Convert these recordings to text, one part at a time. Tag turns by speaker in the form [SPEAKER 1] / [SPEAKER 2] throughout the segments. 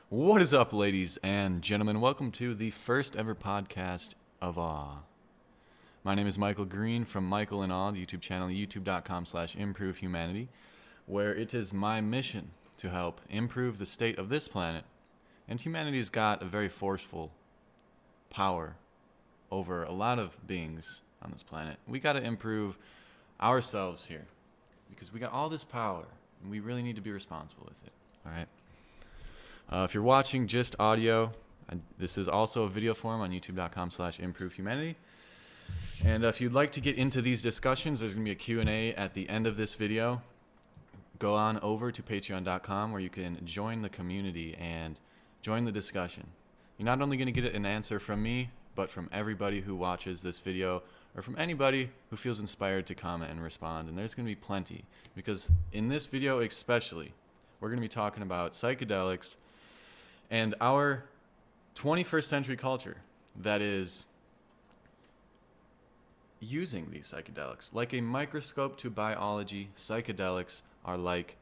[SPEAKER 1] What is up, ladies and gentlemen? Welcome to the first ever podcast of Awe. My name is Michael Green from Michael in Awe, the YouTube channel, youtube.com/improvehumanity, where it is my mission to help improve the state of this planet. And humanity's got a very forceful power over a lot of beings on this planet. We got to improve ourselves here because we got all this power and we really need to be responsible with it. All right. If you're watching just audio, this is also a video form on youtube.com/improvehumanity. And if you'd like to get into these discussions, there's going to be a Q&A at the end of this video. Go on over to patreon.com where you can join the community and join the discussion. You're not only going to get an answer from me, but from everybody who watches this video or from anybody who feels inspired to comment and respond. And there's going to be plenty because in this video especially, we're going to be talking about psychedelics and our 21st century culture that is using these psychedelics. Like a microscope to biology, psychedelics are like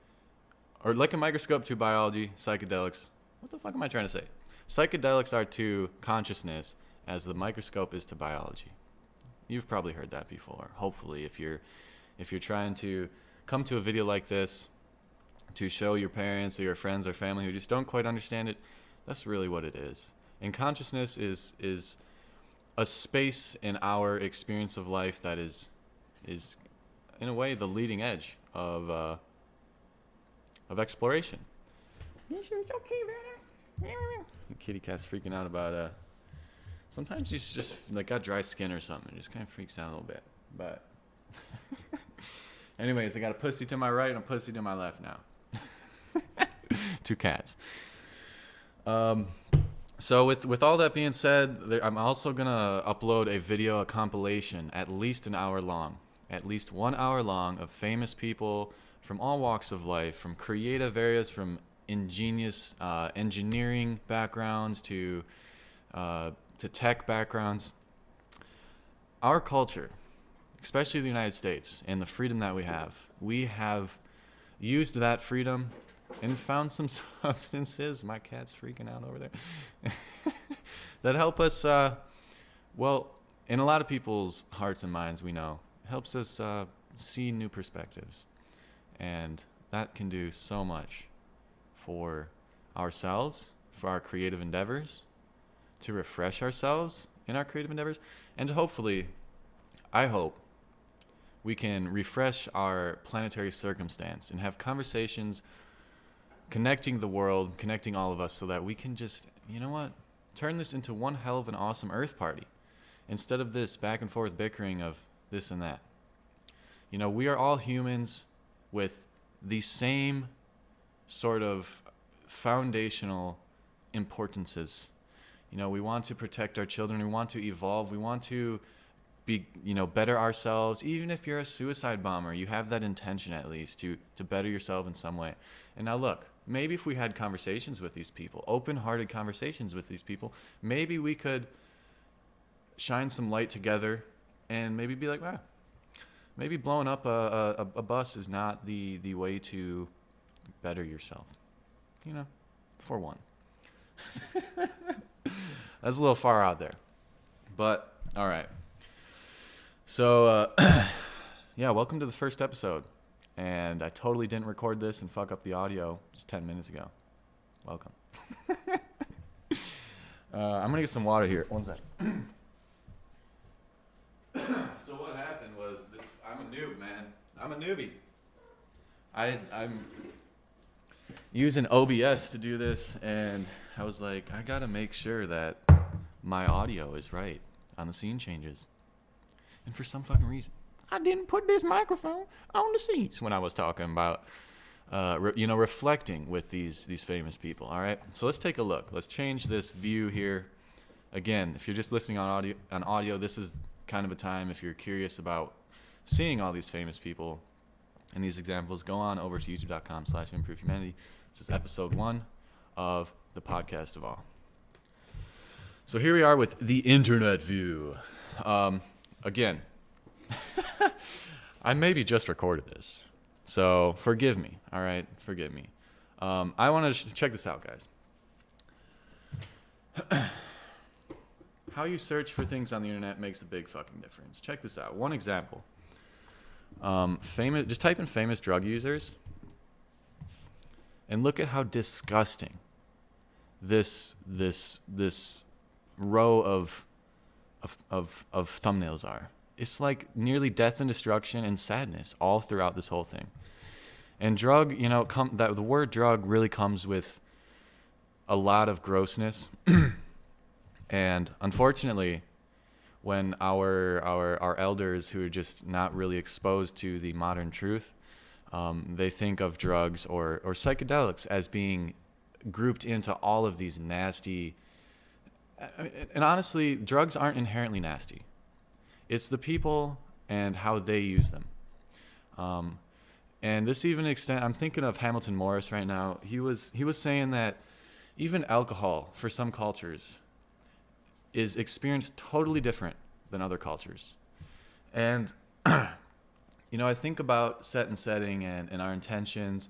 [SPEAKER 1] a microscope to biology, psychedelics. What the fuck am I trying to say? Psychedelics are to consciousness as the microscope is to biology. You've probably heard that before. Hopefully, if you're trying to come to a video like this to show your parents or your friends or family who just don't quite understand it, that's really what it is. And consciousness is a space in our experience of life that is in a way the leading edge of exploration. You sure it's okay, brother? Kitty cat's freaking out about sometimes he's just like got dry skin or something. It just kind of freaks out a little bit. But anyways, I got a pussy to my right and a pussy to my left now. Two cats. So with all that being said, I'm also gonna upload a video, a compilation, at least an hour long, at least 1 hour long of famous people from all walks of life, from creative areas, from ingenious engineering backgrounds to tech backgrounds. Our culture, especially the United States, and the freedom that we have used that freedom and found some substances, my cat's freaking out over there, that help us, well, in a lot of people's hearts and minds, we know, it helps us see new perspectives. And that can do so much for ourselves, for our creative endeavors, to refresh ourselves in our creative endeavors, and to hopefully, I hope, we can refresh our planetary circumstance and have conversations connecting the world, connecting all of us so that we can just, you know what, turn this into one hell of an awesome Earth party instead of this back and forth bickering of this and that. You know, we are all humans with the same sort of foundational importances. You know, we want to protect our children, we want to evolve, we want to be, better ourselves. Even if you're a suicide bomber, you have that intention at least to better yourself in some way. And now look, maybe if we had conversations with these people, open-hearted conversations with these people, maybe we could shine some light together and maybe be like, wow, maybe blowing up a bus is not the way to better yourself, for one. That's a little far out there. But, all right. So, yeah, welcome to the first episode. And I totally didn't record this and fuck up the audio just 10 minutes ago. Welcome. I'm going to get some water here. One sec. So what happened was this. I'm a noob, man. I'm a newbie. I'm using OBS to do this, and I was like, I got to make sure that my audio is right on the scene changes. And for some fucking reason, I didn't put this microphone on the seats when I was talking about, reflecting with these famous people. All right, so let's take a look. Let's change this view here. Again, if you're just listening on audio, this is kind of a time if you're curious about seeing all these famous people and these examples. Go on over to youtube.com/improvehumanity. This is episode 1 of the podcast of all. So here we are with the internet view. Again, I maybe just recorded this, so forgive me, all right? Forgive me. I want to check this out, guys. How you search for things on the internet makes a big fucking difference. Check this out. One example. Just type in famous drug users and look at how disgusting this row of thumbnails are. It's like nearly death and destruction and sadness all throughout this whole thing. And drug, the word drug really comes with a lot of grossness. And unfortunately, when our elders who are just not really exposed to the modern truth, they think of drugs or psychedelics as being grouped into all of these nasty. And honestly, drugs aren't inherently nasty. It's the people and how they use them. And this even extent, I'm thinking of Hamilton Morris right now. He was saying that even alcohol for some cultures is experienced totally different than other cultures. And, I think about set and setting and our intentions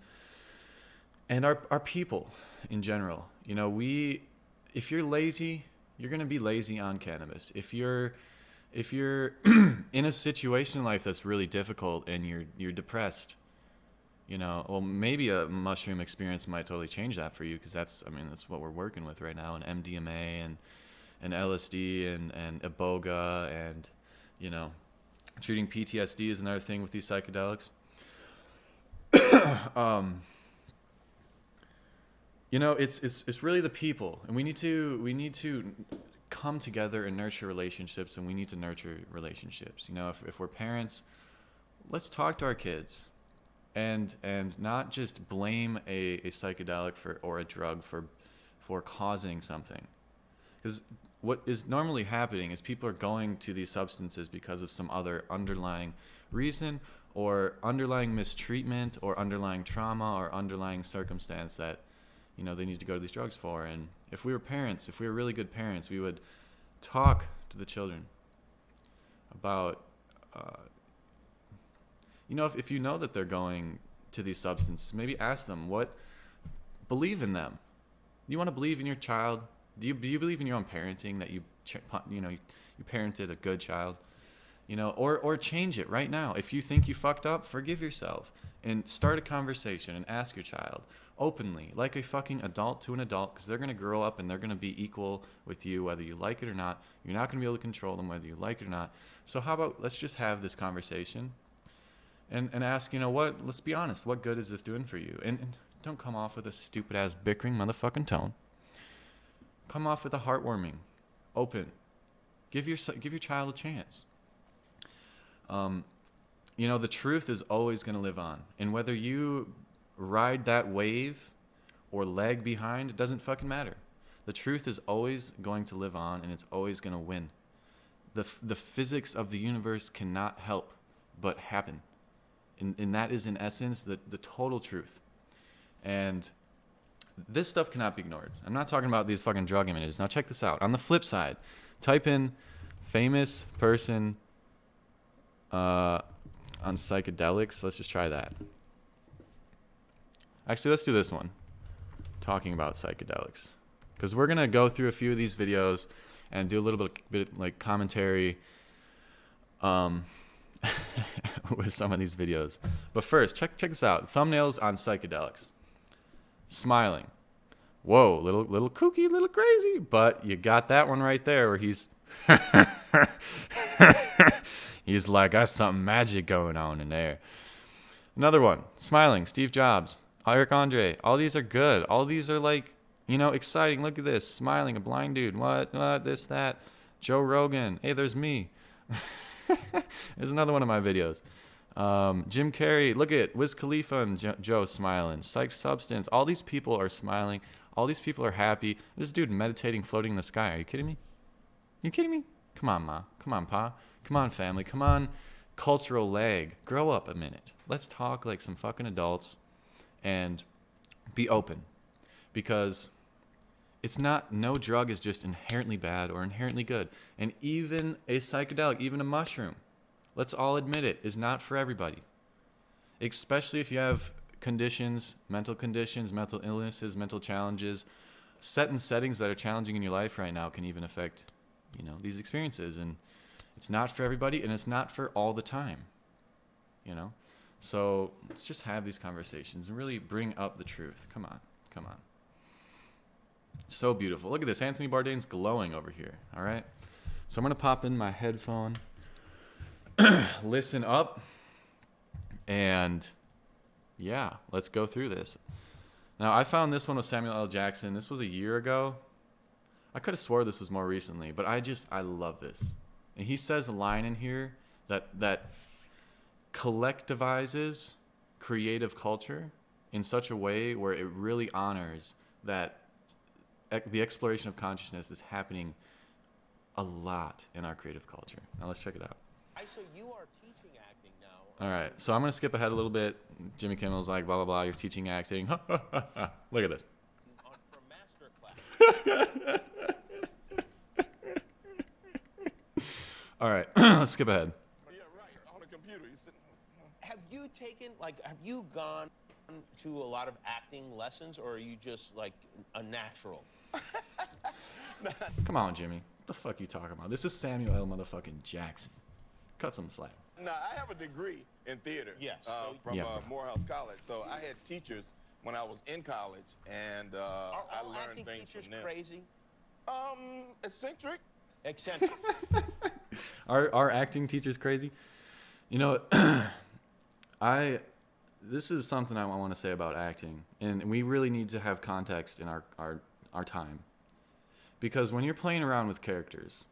[SPEAKER 1] and our people in general. If you're lazy, you're going to be lazy on cannabis. If you're in a situation in life that's really difficult and you're depressed, maybe a mushroom experience might totally change that for you, because that's what we're working with right now, and MDMA and LSD and iboga, and treating PTSD is another thing with these psychedelics. It's really the people, and we need to come together and nurture relationships, and we need to nurture relationships. If we're parents, let's talk to our kids, and not just blame a psychedelic or a drug for causing something, because what is normally happening is people are going to these substances because of some other underlying reason, or underlying mistreatment, or underlying trauma, or underlying circumstance that they need to go to these drugs for. And if we were parents, if we were really good parents, we would talk to the children about if you know that they're going to these substances, maybe ask them believe in them. You want to believe in your child? Do you believe in your own parenting, that you parented a good child? Or change it right now. If you think you fucked up, forgive yourself and start a conversation and ask your child openly, like a fucking adult to an adult, because they're going to grow up and they're going to be equal with you whether you like it or not. You're not going to be able to control them whether you like it or not. So how about let's just have this conversation and ask, let's be honest, what good is this doing for you? And don't come off with a stupid ass bickering motherfucking tone. Come off with a heartwarming, open. Give your child a chance. The truth is always going to live on. And whether you ride that wave or lag behind, it doesn't fucking matter. The truth is always going to live on, and it's always going to win. The physics of the universe cannot help but happen. And that is, in essence, the total truth. And this stuff cannot be ignored. I'm not talking about these fucking drug images. Now check this out. On the flip side, type in famous person on psychedelics. Let's just try that. Actually, let's do this one. Talking about psychedelics. Because we're going to go through a few of these videos and do a little bit like commentary with some of these videos. But first, check this out. Thumbnails on psychedelics. Smiling. Whoa, little kooky, little crazy. But you got that one right there where he's he's like, got something magic going on in there. Another one, smiling. Steve Jobs, Eric Andre. All these are good. All these are like, exciting. Look at this, smiling, a blind dude. What, this, that. Joe Rogan. Hey, there's me. There's another one of my videos. Jim Carrey, look at Wiz Khalifa and Joe smiling. Psych Substance, all these people are smiling. All these people are happy. This dude meditating, floating in the sky. Are you kidding me? You kidding me? Come on, Ma. Come on, Pa. Come on, family. Come on, cultural lag. Grow up a minute. Let's talk like some fucking adults and be open. Because no drug is just inherently bad or inherently good. And even a psychedelic, even a mushroom, let's all admit it, is not for everybody. Especially if you have conditions, mental illnesses, mental challenges, certain settings that are challenging in your life right now can even affect, these experiences. And it's not for everybody, and it's not for all the time, So let's just have these conversations and really bring up the truth. Come on. So beautiful. Look at this. Anthony Bourdain's glowing over here. All right. So I'm going to pop in my headphone, listen up, and yeah, let's go through this. Now, I found this one with Samuel L. Jackson. This was a year ago. I could have swore this was more recently, but I love this. And he says a line in here that collectivizes creative culture in such a way where it really honors that the exploration of consciousness is happening a lot in our creative culture. Now let's check it out.
[SPEAKER 2] So you are teaching acting now.
[SPEAKER 1] All right, so I'm going to skip ahead a little bit. Jimmy Kimmel's like, blah, blah, blah, you're teaching acting. Look at this.
[SPEAKER 2] From master class.
[SPEAKER 1] All right, let's skip ahead.
[SPEAKER 3] Yeah, right. On a computer. You sit.
[SPEAKER 2] Have you gone to a lot of acting lessons, or are you just like a natural?
[SPEAKER 1] Come on, Jimmy. What the fuck are you talking about? This is Samuel L. motherfucking Jackson. Cut some slack.
[SPEAKER 3] No, I have a degree in theater.
[SPEAKER 2] Yes.
[SPEAKER 3] From Morehouse College. So I had teachers when I was in college, and I learned
[SPEAKER 2] acting
[SPEAKER 3] things
[SPEAKER 2] teachers
[SPEAKER 3] from them.
[SPEAKER 2] crazy?
[SPEAKER 3] Eccentric.
[SPEAKER 2] Eccentric.
[SPEAKER 1] Our acting teacher's crazy. This is something I want to say about acting, and we really need to have context in our time. Because when you're playing around with characters,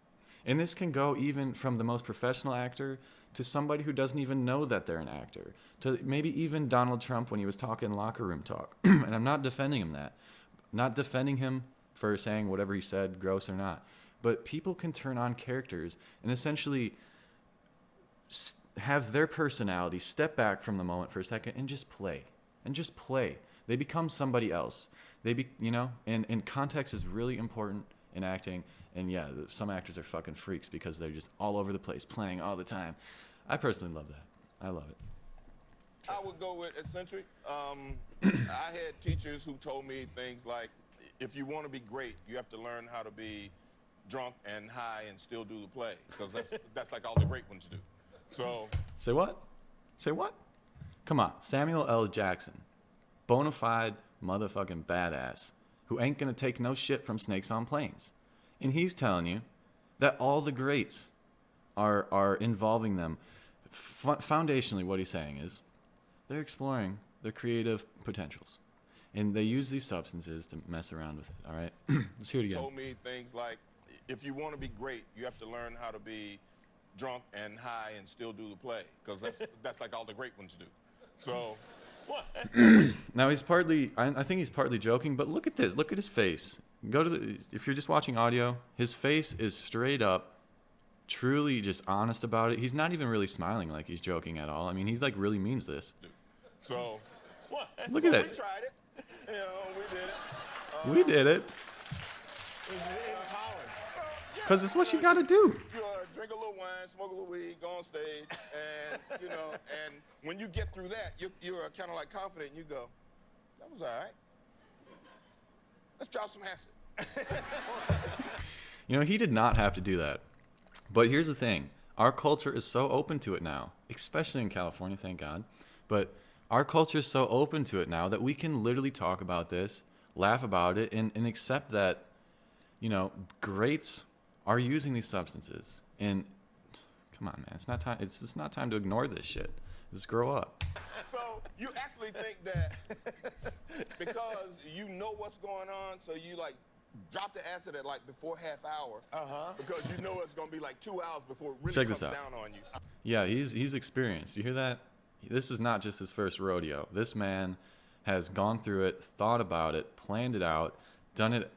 [SPEAKER 1] and this can go even from the most professional actor to somebody who doesn't even know that they're an actor, to maybe even Donald Trump when he was talking locker room talk. And I'm not defending him not defending him for saying whatever he said, gross or not. But people can turn on characters and essentially have their personality step back from the moment for a second and just play. They become somebody else. And context is really important in acting. And yeah, some actors are fucking freaks because they're just all over the place, playing all the time. I personally love that. I love it.
[SPEAKER 3] I would go with eccentric. I had teachers who told me things like, if you want to be great, you have to learn how to be drunk and high and still do the play, because that's like all the great ones do. So
[SPEAKER 1] Say what? Come on, Samuel L. Jackson, bona fide motherfucking badass, who ain't gonna take no shit from snakes on planes. And he's telling you that all the greats are involving them. Foundationally, what he's saying is they're exploring their creative potentials. And they use these substances to mess around with it, all right? Let's hear it again.
[SPEAKER 3] Told me things like, if you want to be great, you have to learn how to be drunk and high and still do the play, because that's like all the great ones do. So,
[SPEAKER 2] What?
[SPEAKER 1] Now I think he's partly joking, but look at this. Look at his face. If you're just watching audio, his face is straight up, truly just honest about it. He's not even really smiling like he's joking at all. I mean, he's like really means this.
[SPEAKER 3] so
[SPEAKER 2] What?
[SPEAKER 1] Look at
[SPEAKER 3] we
[SPEAKER 1] that.
[SPEAKER 3] tried it. We did it.
[SPEAKER 1] We did it.
[SPEAKER 2] Is it empowering?
[SPEAKER 1] Because it's what you got to do.
[SPEAKER 3] You drink a little wine, smoke a little weed, go on stage, and and when you get through that, you're kind of like confident, and you go, that was all right. Let's drop some acid.
[SPEAKER 1] He did not have to do that. But here's the thing. Our culture is so open to it now, especially in California, thank God. But our culture is so open to it now that we can literally talk about this, laugh about it, and accept that, greats are using these substances. And come on, man, it's not time. It's not time to ignore this shit. Let's grow up.
[SPEAKER 3] So you actually think that because you know what's going on, so you like drop the acid at like before half hour, because you know it's gonna be like 2 hours before it really
[SPEAKER 1] Check
[SPEAKER 3] comes
[SPEAKER 1] this out.
[SPEAKER 3] down on you.
[SPEAKER 1] Yeah, he's experienced. You hear that? This is not just his first rodeo. This man has gone through it, thought about it, planned it out, done it.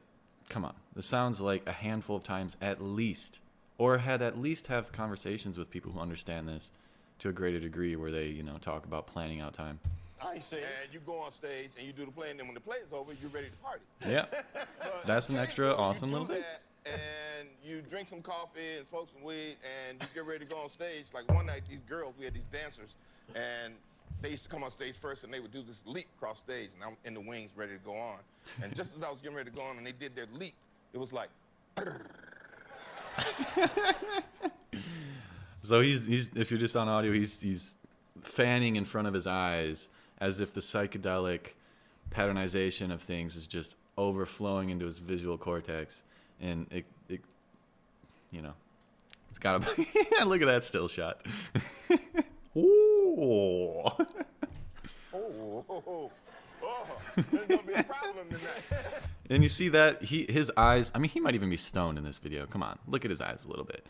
[SPEAKER 1] Come on. This sounds like a handful of times at least, or had at least have conversations with people who understand this to a greater degree where they, talk about planning out time.
[SPEAKER 2] I see.
[SPEAKER 3] And you go on stage and you do the play, and then when the play is over, you're ready to party.
[SPEAKER 1] Yeah.
[SPEAKER 3] But
[SPEAKER 1] That's an extra
[SPEAKER 3] occasionally
[SPEAKER 1] awesome
[SPEAKER 3] you do
[SPEAKER 1] little thing.
[SPEAKER 3] that, and you drink some coffee and smoke some weed, and you get ready to go on stage. Like one night, these girls, we had these dancers, and they used to come on stage first, and they would do this leap across stage, and I'm in the wings ready to go on. And just as I was getting ready to go on, and they did their leap, it was like.
[SPEAKER 1] So he's if you're just on audio, he's fanning in front of his eyes as if the psychedelic patternization of things is just overflowing into his visual cortex, and it you know, it's gotta be. Look at that still shot. Ooh.
[SPEAKER 3] Oh, there's gonna be a problem tonight.
[SPEAKER 1] And you see that his eyes. I mean, he might even be stoned in this video. Come on, look at his eyes a little bit.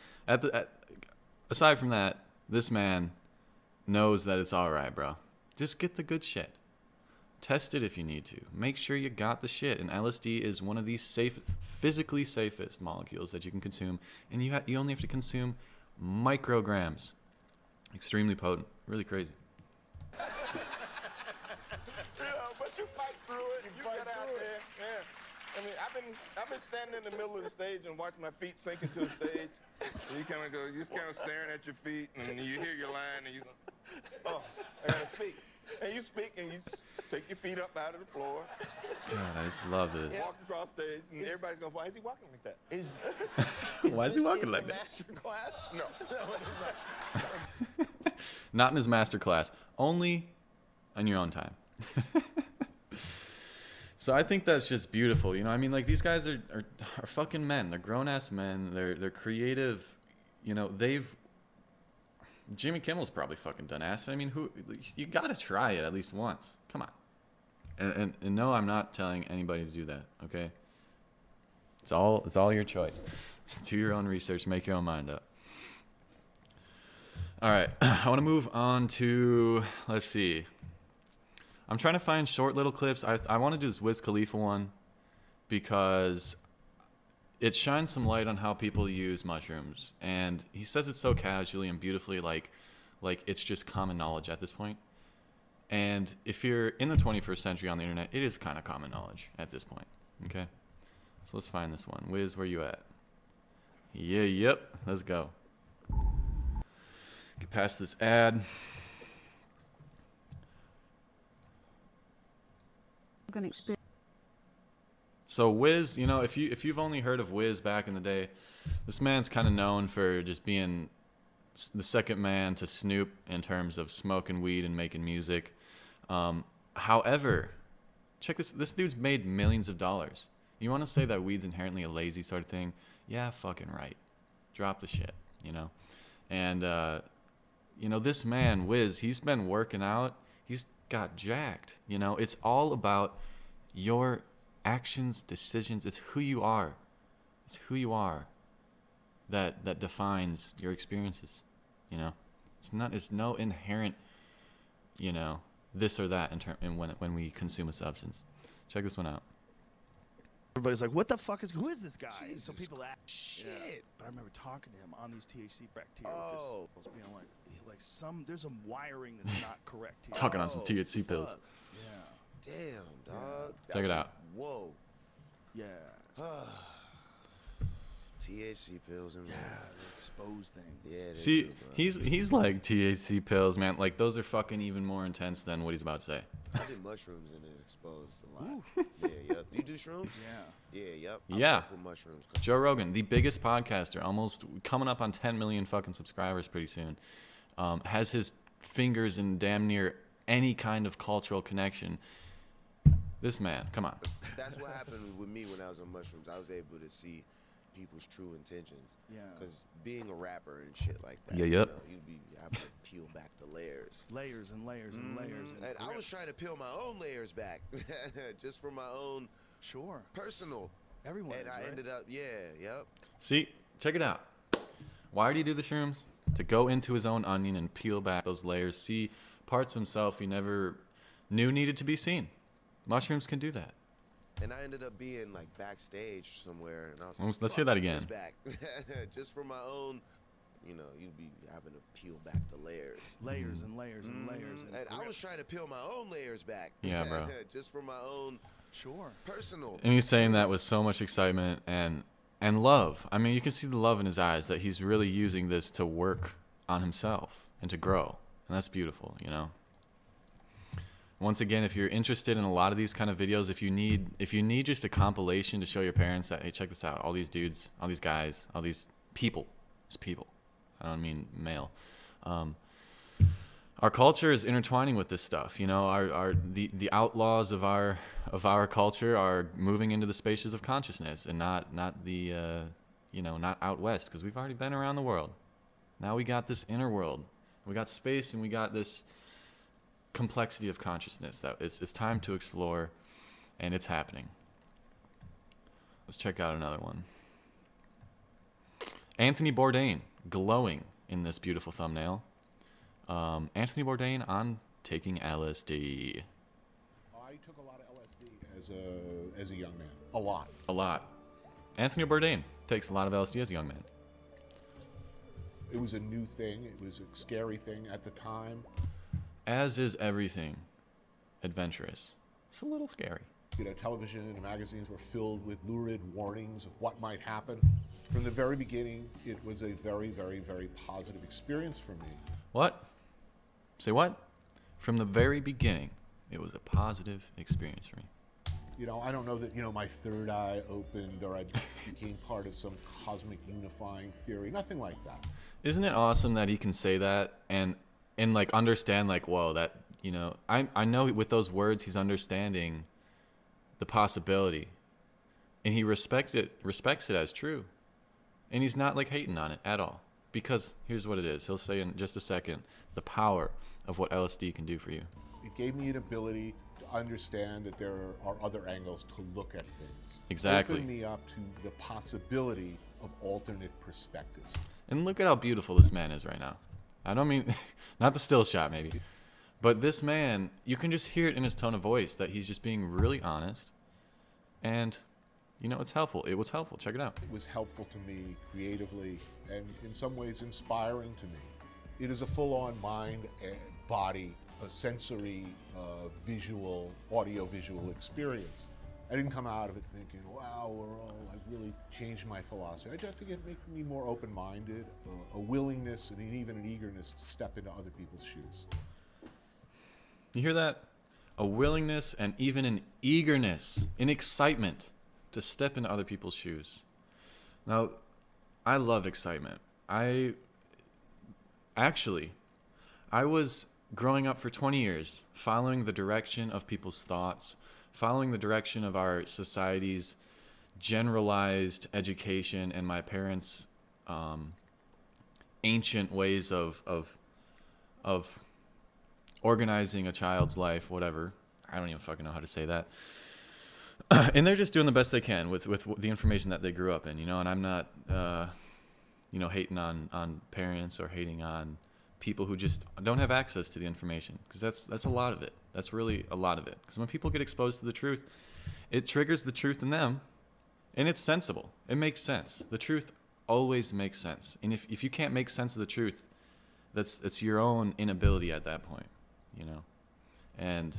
[SPEAKER 1] Aside from that, this man knows that it's all right, bro. Just get the good shit. Test it if you need to. Make sure you got the shit. And LSD is one of the physically safest molecules that you can consume, and you only have to consume micrograms. Extremely potent. Really crazy.
[SPEAKER 3] Yeah, but you fight through it. You get out there. Yeah. I mean, I've been standing in the middle of the stage and watching my feet sink into the stage. And you kind of go, you're just kind of staring at your feet, and you hear your line, and you go, oh, I gotta speak. And you speak, and you just take your feet up out of the floor.
[SPEAKER 1] God, I just love this.
[SPEAKER 3] Walk across stage, and everybody's going, why is he walking like that?
[SPEAKER 1] Why is he walking like that?
[SPEAKER 2] Master class?
[SPEAKER 3] No.
[SPEAKER 1] Not in his master class. Only on your own time. So I think that's just beautiful. You know, I mean, like, these guys are fucking men. They're grown-ass men. They're creative. You know, Jimmy Kimmel's probably fucking done acid. I mean, you gotta try it at least once. Come on. And no, I'm not telling anybody to do that, okay? It's all your choice. Do your own research, make your own mind up. All right, I want to move on to, let's see. I'm trying to find short little clips. I want to do this Wiz Khalifa one because it shines some light on how people use mushrooms. And he says it so casually and beautifully, like it's just common knowledge at this point. And if you're in the 21st century on the internet, it is kind of common knowledge at this point, okay? So let's find this one. Wiz, where you at? Yeah, yep, let's go. Get past this ad. So Wiz, you know, if you've only heard of Wiz back in the day, this man's kind of known for just being the second man to Snoop in terms of smoking weed and making music. However, check this. This dude's made millions of dollars. You want to say that weed's inherently a lazy sort of thing? Yeah, fucking right. Drop the shit, you know? And, you know, this man, Wiz, he's been working out. He's got jacked, you know? It's all about your actions, decisions. It's who you are. It's who you are that defines your experiences, you know? It's no inherent, you know, this or that when we consume a substance. Check this one out.
[SPEAKER 4] Everybody's like, "What the fuck who is this guy?"
[SPEAKER 5] Jesus
[SPEAKER 4] So people ask,
[SPEAKER 5] shit.
[SPEAKER 4] Yeah. But I remember talking to him on these THC bacteria.
[SPEAKER 5] Oh.
[SPEAKER 4] With this, being there's some wiring that's not correct here.
[SPEAKER 1] Talking on some THC pills.
[SPEAKER 5] Fuck.
[SPEAKER 4] Yeah,
[SPEAKER 5] Damn, dog.
[SPEAKER 1] Check it out.
[SPEAKER 5] Whoa.
[SPEAKER 4] yeah,
[SPEAKER 5] THC pills and
[SPEAKER 4] yeah. They expose things.
[SPEAKER 5] yeah. They
[SPEAKER 1] See,
[SPEAKER 5] do, bro.
[SPEAKER 1] he's like THC pills, man. Like, those are fucking even more intense than what he's about to say.
[SPEAKER 5] I did mushrooms and it exposed a lot. Yeah, yep. You do shrooms?
[SPEAKER 4] Yeah.
[SPEAKER 5] Yeah, yep.
[SPEAKER 1] Yeah.
[SPEAKER 5] fuck with mushrooms.
[SPEAKER 1] Joe Rogan, the biggest podcaster, almost coming up on 10 million fucking subscribers pretty soon, has his fingers in damn near any kind of cultural connection. This man, come on.
[SPEAKER 5] That's what happened with me when I was on mushrooms. I was able to see people's true intentions.
[SPEAKER 4] Yeah.
[SPEAKER 5] Because being a rapper and shit like that,
[SPEAKER 1] Yeah,
[SPEAKER 5] you
[SPEAKER 1] yep.
[SPEAKER 5] know, you'd be able to peel back the layers.
[SPEAKER 4] Layers and layers and layers.
[SPEAKER 5] And I was trying to peel my own layers back, just for my own
[SPEAKER 4] Sure.
[SPEAKER 5] personal.
[SPEAKER 4] Everyone
[SPEAKER 5] And
[SPEAKER 4] is,
[SPEAKER 5] I
[SPEAKER 4] right?
[SPEAKER 5] ended up, yep.
[SPEAKER 1] See, check it out. Why did he do the shrooms? To go into his own onion and peel back those layers, see parts of himself he never knew needed to be seen. Mushrooms can do that.
[SPEAKER 5] And I ended up being like backstage somewhere, and I was like,
[SPEAKER 1] Let's hear that
[SPEAKER 5] "Fuck,
[SPEAKER 1] again."
[SPEAKER 5] who's back?" Just for my own, you know, you'd be having to peel back the layers.
[SPEAKER 4] Layers and layers and layers.
[SPEAKER 5] And I was trying to peel my own layers back.
[SPEAKER 1] Yeah, bro.
[SPEAKER 5] Just for my own
[SPEAKER 4] Sure.
[SPEAKER 5] personal.
[SPEAKER 1] And he's saying that with so much excitement and love. I mean, you can see the love in his eyes that he's really using this to work on himself and to grow. And that's beautiful, you know? Once again, if you're interested in a lot of these kind of videos, if you need just a compilation to show your parents that, hey, check this out, all these dudes, all these guys, all these people, just people. I don't mean male. Our culture is intertwining with this stuff. You know, the outlaws of our culture are moving into the spaces of consciousness, and not the not out west, because we've already been around the world. Now we got this inner world. We got space, and we got this complexity of consciousness that it's time to explore, and it's happening. Let's check out another one. Anthony Bourdain, glowing in this beautiful thumbnail. Anthony Bourdain on taking LSD.
[SPEAKER 6] I took a lot of LSD as a young man. A lot.
[SPEAKER 1] A lot. Anthony Bourdain takes a lot of LSD as a young man.
[SPEAKER 6] It was a new thing. It was a scary thing at the time.
[SPEAKER 1] As is everything adventurous. It's a little scary.
[SPEAKER 6] You know, television and magazines were filled with lurid warnings of what might happen. From the very beginning, it was a very, very, very positive experience for me.
[SPEAKER 1] What? Say what? From the very beginning, it was a positive experience for me.
[SPEAKER 6] You know, I don't know that, my third eye opened or I became part of some cosmic unifying theory. Nothing like that.
[SPEAKER 1] Isn't it awesome that he can say that and like understand, like, whoa, that, I know with those words he's understanding the possibility, and he respects it as true, and he's not like hating on it at all, because here's what it is. He'll say in just a second the power of what LSD can do for you.
[SPEAKER 6] It gave me an ability to understand that there are other angles to look at things.
[SPEAKER 1] Exactly.
[SPEAKER 6] It opened me up to the possibility of alternate perspectives.
[SPEAKER 1] And look at how beautiful this man is right now. I don't mean, not the still shot maybe, but this man, you can just hear it in his tone of voice that he's just being really honest, and it's helpful. It was helpful. Check it out.
[SPEAKER 6] It was helpful to me creatively and in some ways inspiring to me. It is a full-on mind and body, a sensory, visual, audio-visual experience. I didn't come out of it thinking, wow, I've really changed my philosophy. I just think it made me more open-minded, a willingness and even an eagerness to step into other people's shoes.
[SPEAKER 1] You hear that? A willingness and even an eagerness, an excitement to step into other people's shoes. Now, I love excitement. I was growing up for 20 years, following the direction of people's thoughts, following the direction of our society's generalized education and my parents' ancient ways of organizing a child's life, whatever. I don't even fucking know how to say that. And they're just doing the best they can with the information that they grew up in, and I'm not, hating on parents or hating on people who just don't have access to the information, because that's a lot of it. That's really a lot of it. Because when people get exposed to the truth, it triggers the truth in them, and it's sensible. It makes sense. The truth always makes sense. And if you can't make sense of the truth, that's your own inability at that point, And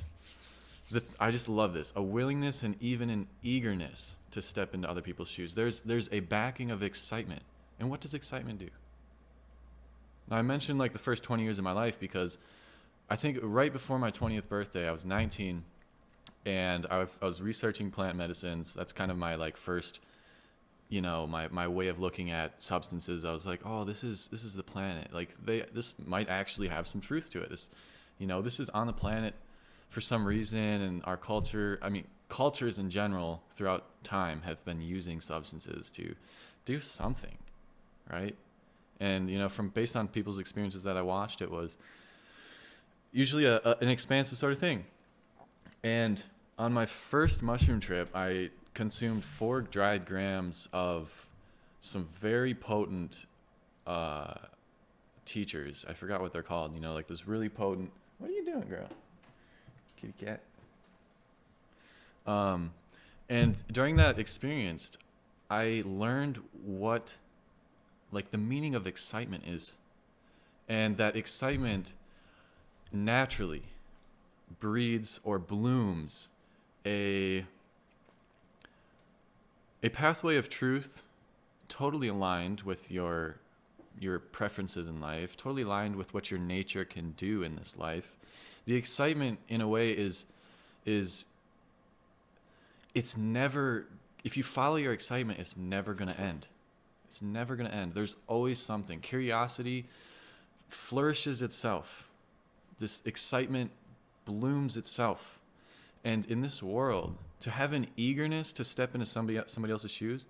[SPEAKER 1] I just love this, a willingness and even an eagerness to step into other people's shoes. There's a backing of excitement. And what does excitement do? Now, I mentioned like the first 20 years of my life because I think right before my 20th birthday, I was 19, and I was researching plant medicines. That's kind of my like first, my way of looking at substances. I was like, oh, this is the planet. Like this might actually have some truth to it. This is on the planet for some reason, and our culture, cultures in general throughout time have been using substances to do something, right? And, based on people's experiences that I watched, it was usually an expansive sort of thing. And on my first mushroom trip, I consumed 4 dried grams of some very potent teachers. I forgot what they're called, like this really potent. What are you doing, girl? Kitty cat. And during that experience, I learned what the meaning of excitement is, and that excitement naturally breeds or blooms a pathway of truth, totally aligned with your preferences in life, totally aligned with what your nature can do in this life, The excitement, in a way, is it's never, if you follow your excitement, it's never going to end. It's never going to end. There's always something. Curiosity flourishes itself. This excitement blooms itself. And in this world, to have an eagerness to step into somebody else's shoes,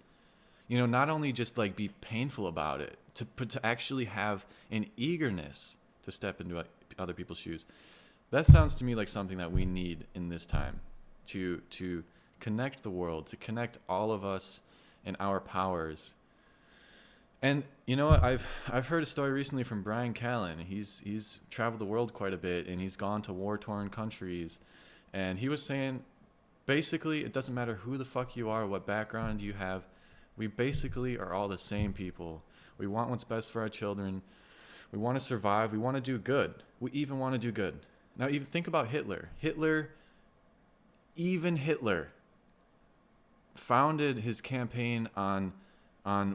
[SPEAKER 1] you know, not only just like be painful about it, to actually have an eagerness to step into other people's shoes, that sounds to me like something that we need in this time to connect the world, to connect all of us and our powers. And you know what? I've heard a story recently from Brian Callen. He's traveled the world quite a bit, and he's gone to war-torn countries. And he was saying, basically, it doesn't matter who the fuck you are, what background you have. We basically are all the same people. We want what's best for our children. We want to survive. We want to do good. We even want to do good. Now, even think about Hitler. Even Hitler founded his campaign on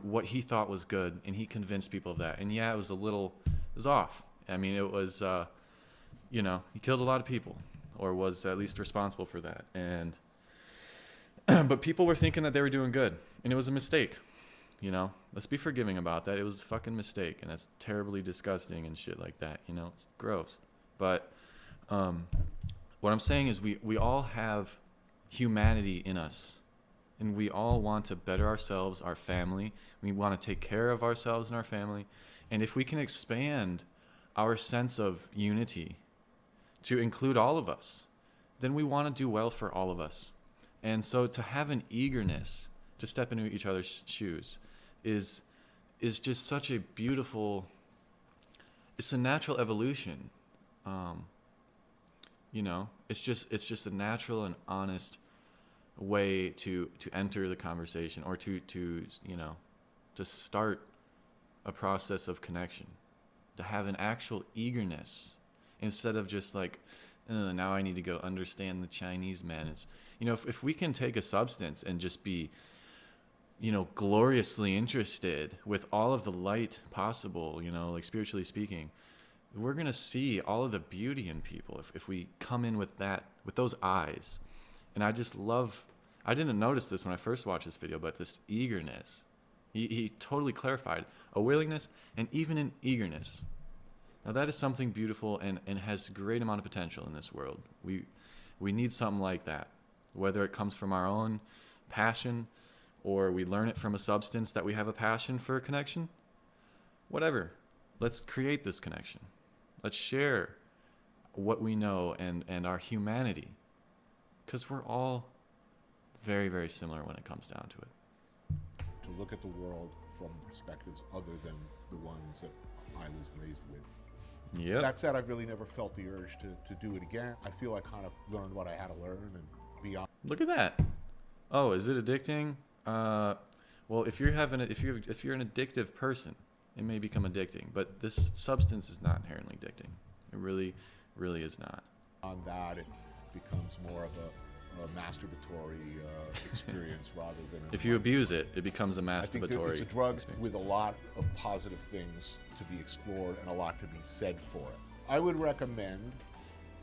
[SPEAKER 1] what he thought was good, and he convinced people of that. And yeah, it was off. I mean, it was, he killed a lot of people, or was at least responsible for that. And but people were thinking that they were doing good, and it was a mistake. You know, let's be forgiving about that. It was a fucking mistake, and that's terribly disgusting and shit like that. You know, it's gross. But what I'm saying is we all have humanity in us, and we all want to better ourselves, our family. We want to take care of ourselves and our family. And if we can expand our sense of unity to include all of us, then we want to do well for all of us. And so to have an eagerness to step into each other's shoes is just such a beautiful, it's a natural evolution. It's just a natural and honest way to enter the conversation, or to start a process of connection, to have an actual eagerness instead of just like, now I need to go understand the Chinese man. It's, if we can take a substance and just be, gloriously interested with all of the light possible, like spiritually speaking, we're going to see all of the beauty in people if we come in with those eyes. And I didn't notice this when I first watched this video, but this eagerness, he totally clarified a willingness and even an eagerness. Now that is something beautiful and has a great amount of potential in this world. We need something like that, whether it comes from our own passion or we learn it from a substance that we have a passion for a connection, whatever. Let's create this connection. Let's share what we know and our humanity, because we're all very, very similar when it comes down to it.
[SPEAKER 6] To look at the world from perspectives other than the ones that I was raised with.
[SPEAKER 1] Yeah.
[SPEAKER 6] That said, I've really never felt the urge to do it again. I feel I kind of learned what I had to learn and beyond.
[SPEAKER 1] Look at that. Oh, is it addicting? Well, if you're an addictive person, it may become addicting, but this substance is not inherently addicting. It really, really is not.
[SPEAKER 6] On that, it becomes more of a masturbatory experience rather than.
[SPEAKER 1] If you abuse it, it becomes a masturbatory.
[SPEAKER 6] I think that it's a drug
[SPEAKER 1] experience
[SPEAKER 6] with a lot of positive things to be explored and a lot to be said for it. I would recommend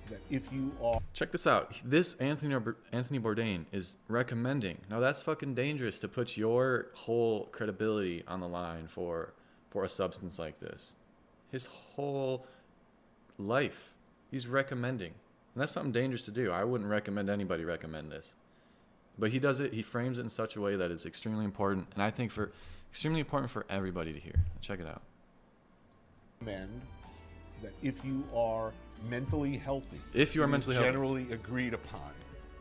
[SPEAKER 6] that if you are. Check
[SPEAKER 1] this out. This Anthony Bourdain is recommending. Now that's fucking dangerous to put your whole credibility on the line for a substance like this. His whole life, he's recommending. And that's something dangerous to do. I wouldn't recommend anybody recommend this. But he does it, he frames it in such a way that it's extremely important, and I think extremely important for everybody to hear. Check it out.
[SPEAKER 6] Recommend that if you are mentally healthy, generally agreed upon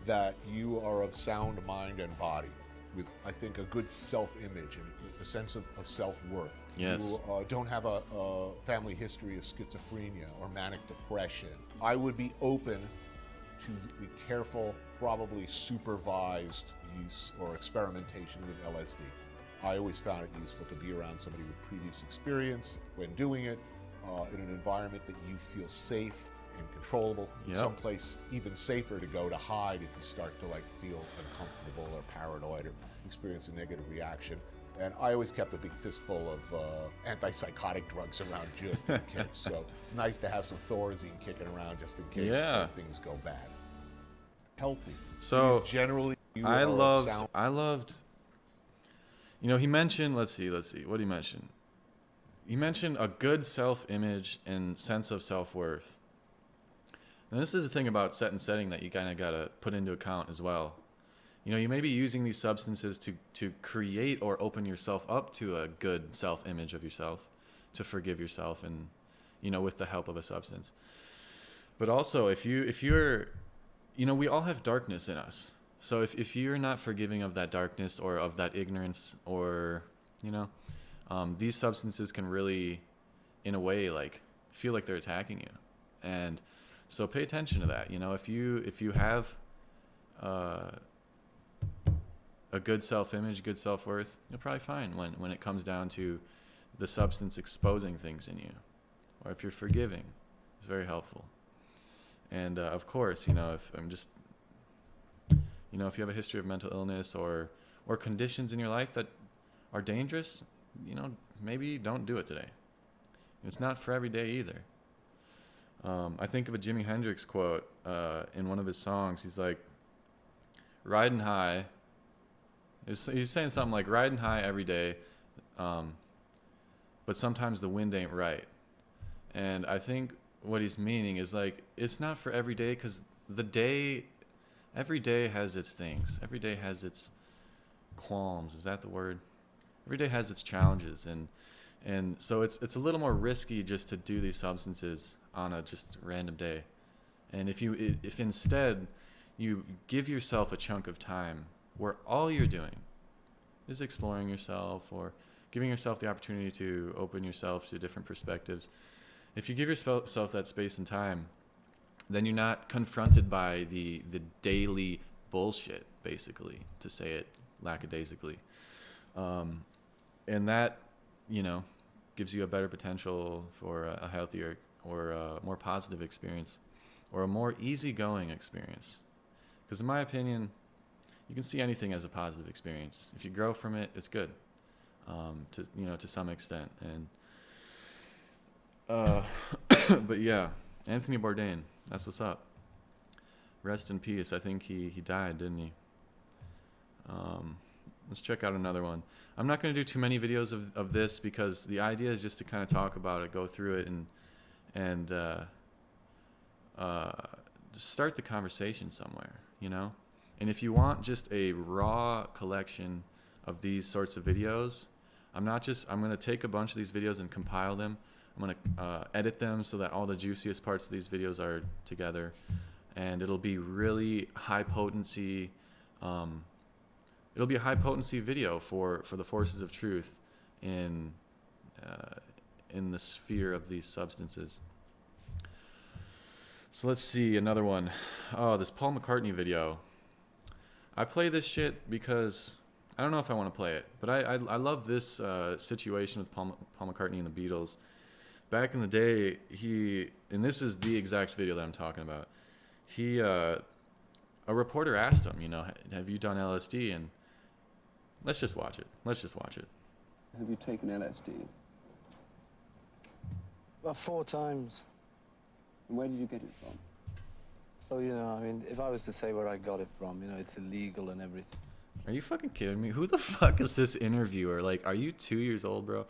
[SPEAKER 6] that you are of sound mind and body, with, I think, a good self-image and a sense of self-worth.
[SPEAKER 1] Yes.
[SPEAKER 6] You don't have a family history of schizophrenia or manic depression. I would be open to be careful, probably supervised use or experimentation with LSD. I always found it useful to be around somebody with previous experience when doing it, in an environment that you feel safe and controllable.
[SPEAKER 1] Yep.
[SPEAKER 6] Someplace even safer to go to hide if you start to feel uncomfortable or paranoid or experience a negative reaction. And I always kept a big fistful of antipsychotic drugs around just in case. So it's nice to have some Thorazine kicking around just in case things go bad. Healthy.
[SPEAKER 1] So
[SPEAKER 6] Because generally,
[SPEAKER 1] I loved. You know, he mentioned. Let's see. What did he mention? He mentioned a good self-image and sense of self-worth. And this is the thing about set and setting that you kind of gotta put into account as well. You know, you may be using these substances to create or open yourself up to a good self-image of yourself, to forgive yourself, and, you know, with the help of a substance. But also, if you're, you know, we all have darkness in us. So if you're not forgiving of that darkness or of that ignorance, or, you know, these substances can really, in a way, like, feel like they're attacking you. And so pay attention to that. You know, if you have a good self-image, good self-worth, you'll probably find when it comes down to the substance exposing things in you. Or if you're forgiving, it's very helpful. And of course, you know, if you have a history of mental illness or conditions in your life that are dangerous, you know, maybe don't do it today. It's not for every day either. I think of a Jimi Hendrix quote in one of his songs. He's like, riding high. He's saying something like, riding high every day, but sometimes the wind ain't right. And I think what he's meaning is, like, it's not for every day, because every day has its things. Every day has its qualms. Is that the word? Every day has its challenges. And so it's a little more risky just to do these substances on a just random day. And if instead you give yourself a chunk of time where all you're doing is exploring yourself or giving yourself the opportunity to open yourself to different perspectives, if you give yourself that space and time, then you're not confronted by the daily bullshit, basically, to say it lackadaisically. And that, you know, gives you a better potential for a healthier or a more positive experience, or a more easygoing experience. Because in my opinion, you can see anything as a positive experience. If you grow from it, it's good, to some extent. And but yeah, Anthony Bourdain, that's what's up. Rest in peace. I think he died, didn't he? Let's check out another one. I'm not going to do too many videos of this, because the idea is just to kind of talk about it, go through it, and just start the conversation somewhere, you know? And if you want just a raw collection of these sorts of videos, I'm going to take a bunch of these videos and compile them. I'm going to edit them so that all the juiciest parts of these videos are together. And it'll be really high potency. It'll be a high potency video for the forces of truth in the sphere of these substances. So let's see, another one. Oh, this Paul McCartney video. I play this shit because I don't know if I want to play it, but I love this situation with Paul McCartney and the Beatles. Back in the day, and this is the exact video that I'm talking about. A reporter asked him, you know, have you done LSD? And let's just watch it.
[SPEAKER 7] Have you taken LSD?
[SPEAKER 8] About 4 times.
[SPEAKER 7] And where did you get it from?
[SPEAKER 8] So, you know, I mean, if I was to say where I got it from, you know, it's illegal and everything.
[SPEAKER 1] Are you fucking kidding me? Who the fuck is this interviewer? Like, are you 2 years old, bro?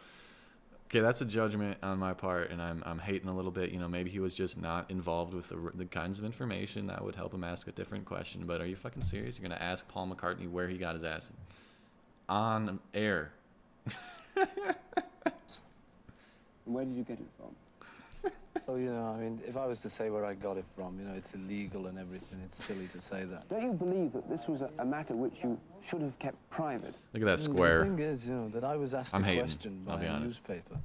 [SPEAKER 1] Okay, that's a judgment on my part, and I'm hating a little bit. You know, maybe he was just not involved with the kinds of information that would help him ask a different question. But are you fucking serious? You're gonna ask Paul McCartney where he got his acid on air?
[SPEAKER 7] And where did you get it from?
[SPEAKER 8] So, you know, I mean, if I was to say where I got it from, you know, it's illegal and everything. It's silly to say that.
[SPEAKER 7] Don't you believe that this was a matter which you should have kept private?
[SPEAKER 1] Look at that square.
[SPEAKER 8] The thing is, you know, that I was asked a question by a newspaper.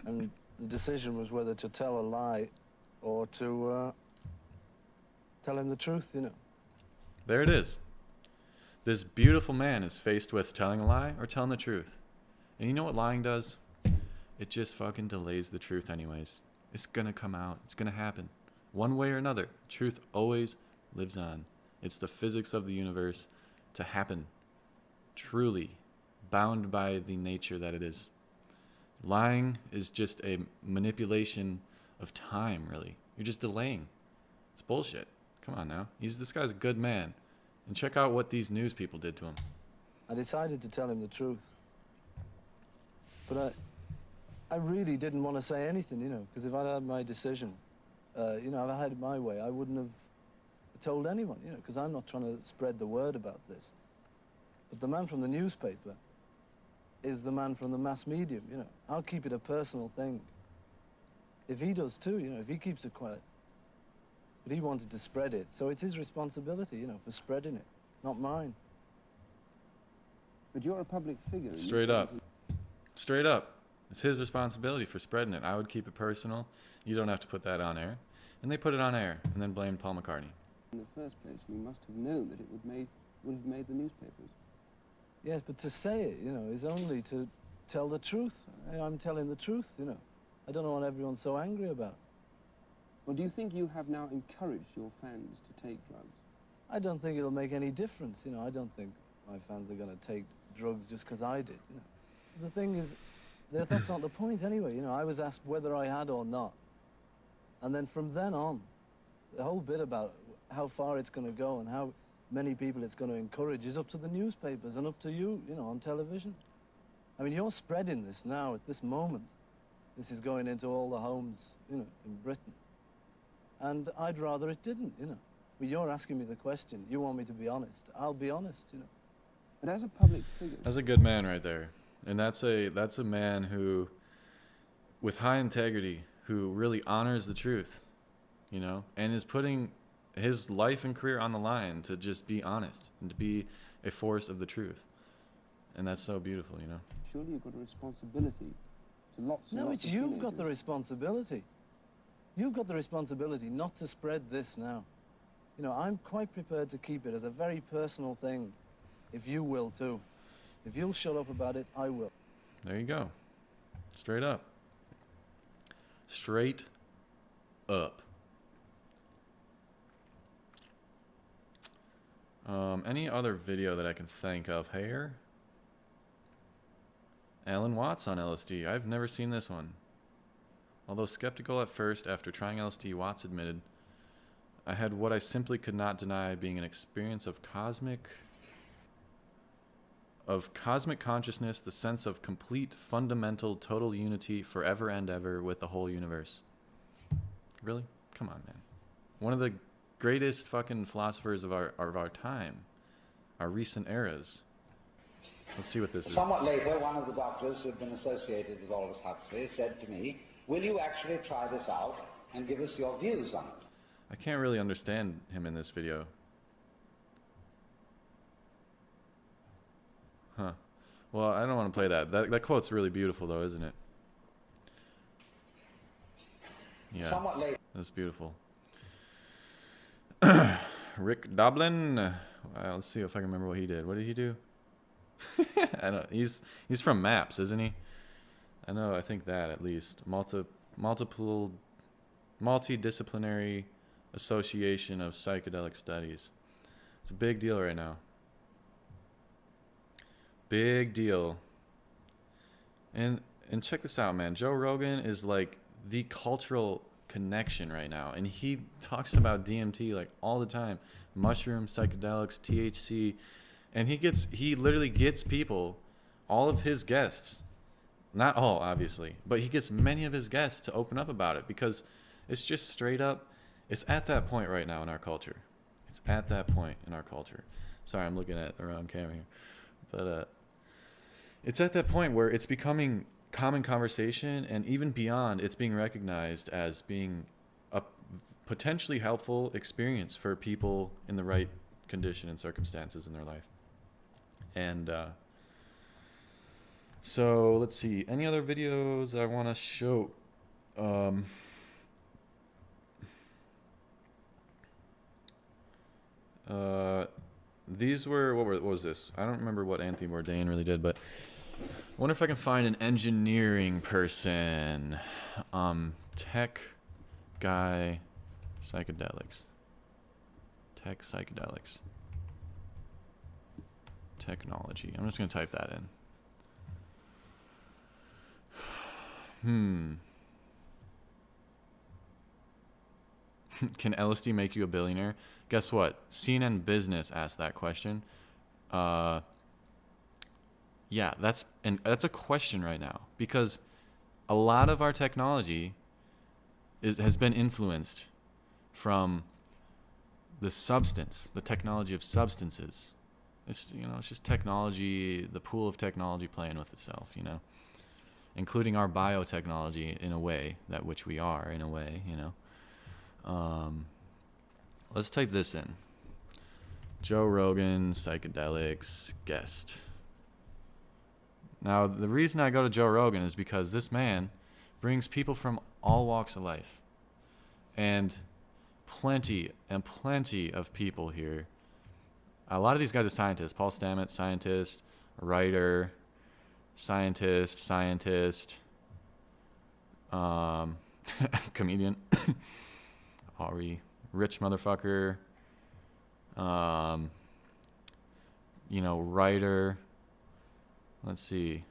[SPEAKER 8] And the decision was whether to tell a lie or to tell him the truth, you know.
[SPEAKER 1] There it is. This beautiful man is faced with telling a lie or telling the truth. And you know what lying does? It just fucking delays the truth anyways. It's gonna come out. It's gonna happen. One way or another, truth always lives on. It's the physics of the universe to happen. Truly. bound by the nature that it is. Lying is just a manipulation of time, really. You're just delaying. It's bullshit. Come on now. This guy's a good man. And check out what these news people did to him.
[SPEAKER 8] I decided to tell him the truth. But I really didn't want to say anything, you know, because if I'd had my decision, you know, if I had it my way, I wouldn't have told anyone, you know, because I'm not trying to spread the word about this. But the man from the newspaper is the man from the mass medium, you know. I'll keep it a personal thing. If he does too, you know, if he keeps it quiet. But he wanted to spread it, so it's his responsibility, you know, for spreading it, not mine.
[SPEAKER 7] But you're a public figure.
[SPEAKER 1] Straight up. Straight up. It's his responsibility for spreading it. I would keep it personal. You don't have to put that on air. And they put it on air and then blamed Paul McCartney.
[SPEAKER 7] In the first place, you must have known that it would have made the newspapers.
[SPEAKER 8] Yes, but to say it, you know, is only to tell the truth. I'm telling the truth, you know. I don't know what everyone's so angry about.
[SPEAKER 7] Well, do you think you have now encouraged your fans to take drugs?
[SPEAKER 8] I don't think it'll make any difference, you know. I don't think my fans are going to take drugs just because I did, you know. The thing is, that's not the point anyway, you know. I was asked whether I had or not. And then from then on, the whole bit about how far it's going to go and how many people it's going to encourage is up to the newspapers and up to you, you know, on television. I mean, you're spreading this now at this moment. This is going into all the homes, you know, in Britain. And I'd rather it didn't, you know. But you're asking me the question. You want me to be honest. I'll be honest, you know.
[SPEAKER 7] But as a public figure...
[SPEAKER 1] That's a good man right there. And that's a man who, with high integrity, who really honors the truth, you know, and is putting his life and career on the line to just be honest and to be a force of the truth. And that's so beautiful, you know.
[SPEAKER 7] Surely you've got a responsibility to lots and
[SPEAKER 8] No,
[SPEAKER 7] lots
[SPEAKER 8] it's
[SPEAKER 7] of
[SPEAKER 8] you've
[SPEAKER 7] teenagers.
[SPEAKER 8] got the responsibility. You've got the responsibility not to spread this now. You know, I'm quite prepared to keep it as a very personal thing, if you will too. If you'll shut up about it, I will.
[SPEAKER 1] There you go. Straight up. Straight up. Any other video that I can think of here? Alan Watts on LSD. I've never seen this one. Although skeptical at first, after trying LSD, Watts admitted, I had what I simply could not deny being an experience of cosmic consciousness, the sense of complete, fundamental, total unity forever and ever with the whole universe. Really? Come on, man. One of the greatest fucking philosophers of our time, our recent eras. Let's see what this is.
[SPEAKER 9] Somewhat later, one of the doctors who had been associated with Aldous Huxley said to me, will you actually try this out and give us your views on it?
[SPEAKER 1] I can't really understand him in this video. Huh. Well, I don't want to play that. That quote's really beautiful, though, isn't it? Yeah.
[SPEAKER 9] Somewhat later.
[SPEAKER 1] That's beautiful. Rick Doblin. Let's see if I can remember what he did. What did he do? I don't. He's from MAPS, isn't he? I know. I think that at least multidisciplinary association of psychedelic studies. It's a big deal right now. Big deal. And check this out, man. Joe Rogan is like the cultural connection right now, and he talks about DMT like all the time, mushrooms, psychedelics, THC, and he literally gets people, all of his guests, not all obviously, but he gets many of his guests to open up about it because it's just straight up. It's at that point right now in our culture. It's at that point in our culture. Sorry, I'm looking at the wrong camera here, but it's at that point where it's becoming common conversation, and even beyond, it's being recognized as being a potentially helpful experience for people in the right condition and circumstances in their life. And so let's see, any other videos I want to show? These were, what was this? I don't remember what Anthony Bourdain really did, but I wonder if I can find an engineering person. Tech guy psychedelics. Tech psychedelics. Technology. I'm just going to type that in. Can LSD make you a billionaire? Guess what? CNN Business asked that question. Yeah, that's a question right now, because a lot of our technology has been influenced from the technology of substances. It's just technology, the pool of technology playing with itself, including our biotechnology in a way, that which we are in a way, Let's type this in. Joe Rogan, Psychedelics, guest. Now, the reason I go to Joe Rogan is because this man brings people from all walks of life. And plenty of people here. A lot of these guys are scientists. Paul Stamets, scientist, writer, scientist, comedian, Ari, rich motherfucker, writer, let's see,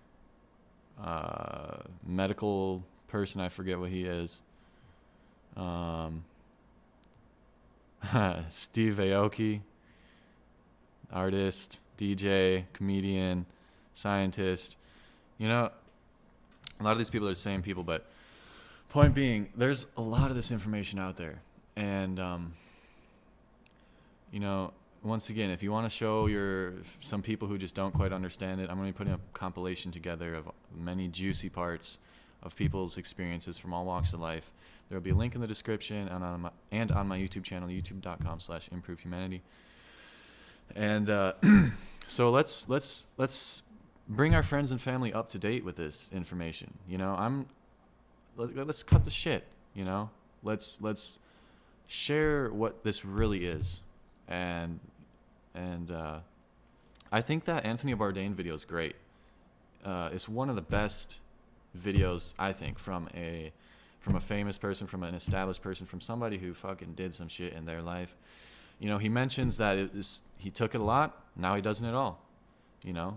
[SPEAKER 1] medical person, I forget what he is, Steve Aoki, artist, DJ, comedian, scientist. A lot of these people are the same people, but point being, there's a lot of this information out there. And, once again, if you want to show some people who just don't quite understand it, I'm going to be putting a compilation together of many juicy parts of people's experiences from all walks of life. There will be a link in the description and on my YouTube channel, youtube.com/improvehumanity. And so let's bring our friends and family up to date with this information. Let's cut the shit. Let's share what this really is. And I think that Anthony Bourdain video is great. It's one of the best videos, I think, from a famous person, from an established person, from somebody who fucking did some shit in their life. He mentions that he took it a lot, now he doesn't at all.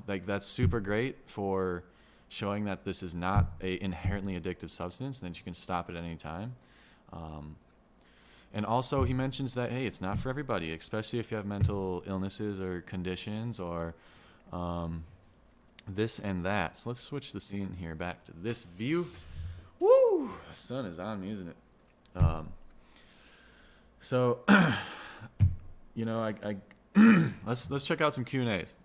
[SPEAKER 1] That's super great for showing that this is not a inherently addictive substance and that you can stop it at any time. And also he mentions that, hey, it's not for everybody, especially if you have mental illnesses or conditions or this and that. So let's switch the scene here back to this view. Woo! The sun is on me, isn't it? So, let's check out some Q&As.